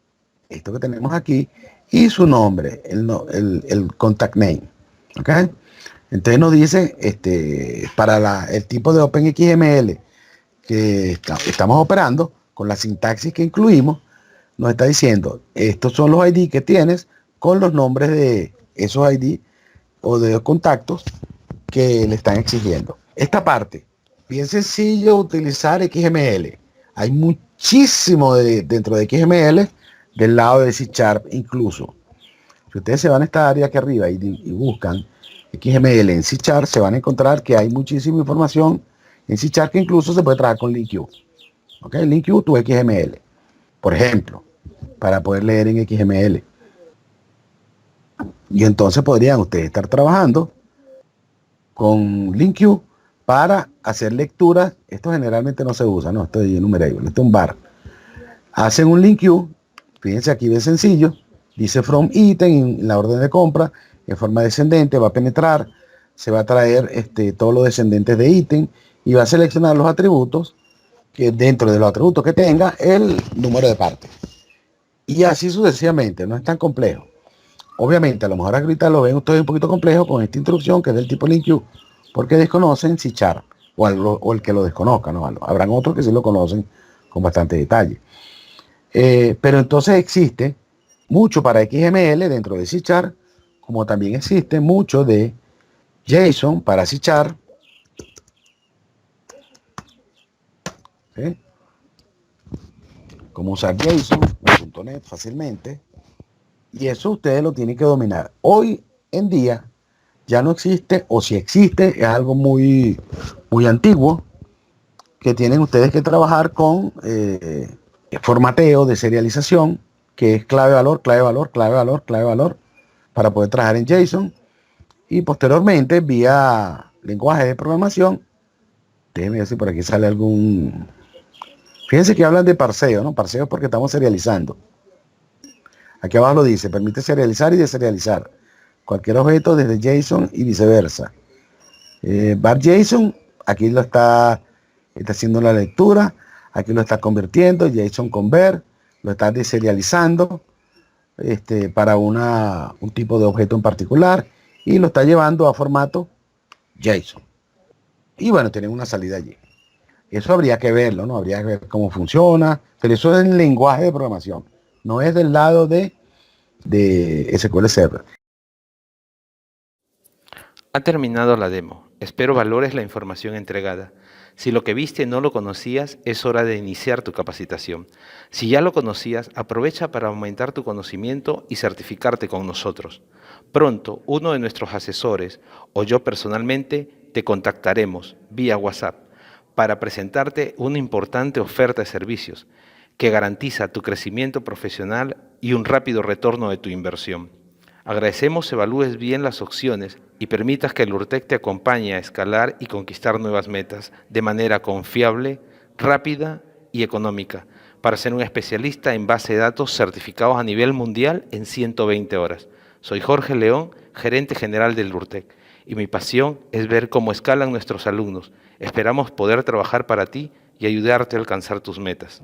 B: esto que tenemos aquí, y su nombre, el contact name. ¿Ok? Entonces nos dice, para el tipo de OpenXML que estamos operando, con la sintaxis que incluimos, nos está diciendo, estos son los ID que tienes con los nombres de esos ID o de los contactos que le están exigiendo. Esta parte, bien sencillo utilizar XML. Hay muchísimo dentro de XML del lado de C# incluso. Si ustedes se van a esta área aquí arriba y buscan XML en C# se van a encontrar que hay muchísima información en C# que incluso se puede trabajar con LinkU. ¿Ok? LinkU to XML, por ejemplo, para poder leer en XML. Y entonces podrían ustedes estar trabajando con LinkU para hacer lecturas. Esto generalmente no se usa, no, esto es enumerable, esto es un bar. Hacen un LinkU, fíjense aquí de sencillo, dice from item en la orden de compra, en forma descendente, va a penetrar, se va a traer todos los descendentes de ítem y va a seleccionar los atributos que dentro de los atributos que tenga el número de parte. Y así sucesivamente, no es tan complejo. Obviamente, a lo mejor ahorita lo ven ustedes un poquito complejo con esta instrucción que es del tipo LinkU, porque desconocen C# o el que lo desconozca, ¿no? Habrán otros que sí lo conocen con bastante detalle. Pero entonces existe mucho para XML dentro de C#, como también existe mucho de JSON para C#. ¿Sí? Como usar JSON en .NET fácilmente. Y eso ustedes lo tienen que dominar. Hoy en día ya no existe, o si existe, es algo muy, muy antiguo, que tienen ustedes que trabajar con formateo de serialización, que es clave valor, clave valor, clave valor, clave valor, para poder trabajar en JSON. Y posteriormente, vía lenguaje de programación, déjenme ver si por aquí sale algún... Fíjense que hablan de parseo, ¿no? Parseo es porque estamos serializando. Aquí abajo lo dice, permite serializar y deserializar cualquier objeto desde JSON y viceversa. Var JSON, aquí lo está haciendo la lectura, aquí lo está convirtiendo, JSON convert, lo está deserializando para un tipo de objeto en particular y lo está llevando a formato JSON. Y bueno, tienen una salida allí. Eso habría que verlo, ¿no? Habría que ver cómo funciona, pero eso es el lenguaje de programación, no es del lado de SQL Server.
A: Ha terminado la demo. Espero valores la información entregada. Si lo que viste no lo conocías, es hora de iniciar tu capacitación. Si ya lo conocías, aprovecha para aumentar tu conocimiento y certificarte con nosotros. Pronto, uno de nuestros asesores o yo personalmente te contactaremos vía WhatsApp para presentarte una importante oferta de servicios que garantiza tu crecimiento profesional y un rápido retorno de tu inversión. Agradecemos evalúes bien las opciones y permitas que el Lurtec te acompañe a escalar y conquistar nuevas metas de manera confiable, rápida y económica para ser un especialista en base de datos certificados a nivel mundial en 120 horas. Soy Jorge León, gerente general del Lurtec, y mi pasión es ver cómo escalan nuestros alumnos. Esperamos poder trabajar para ti y ayudarte a alcanzar tus metas.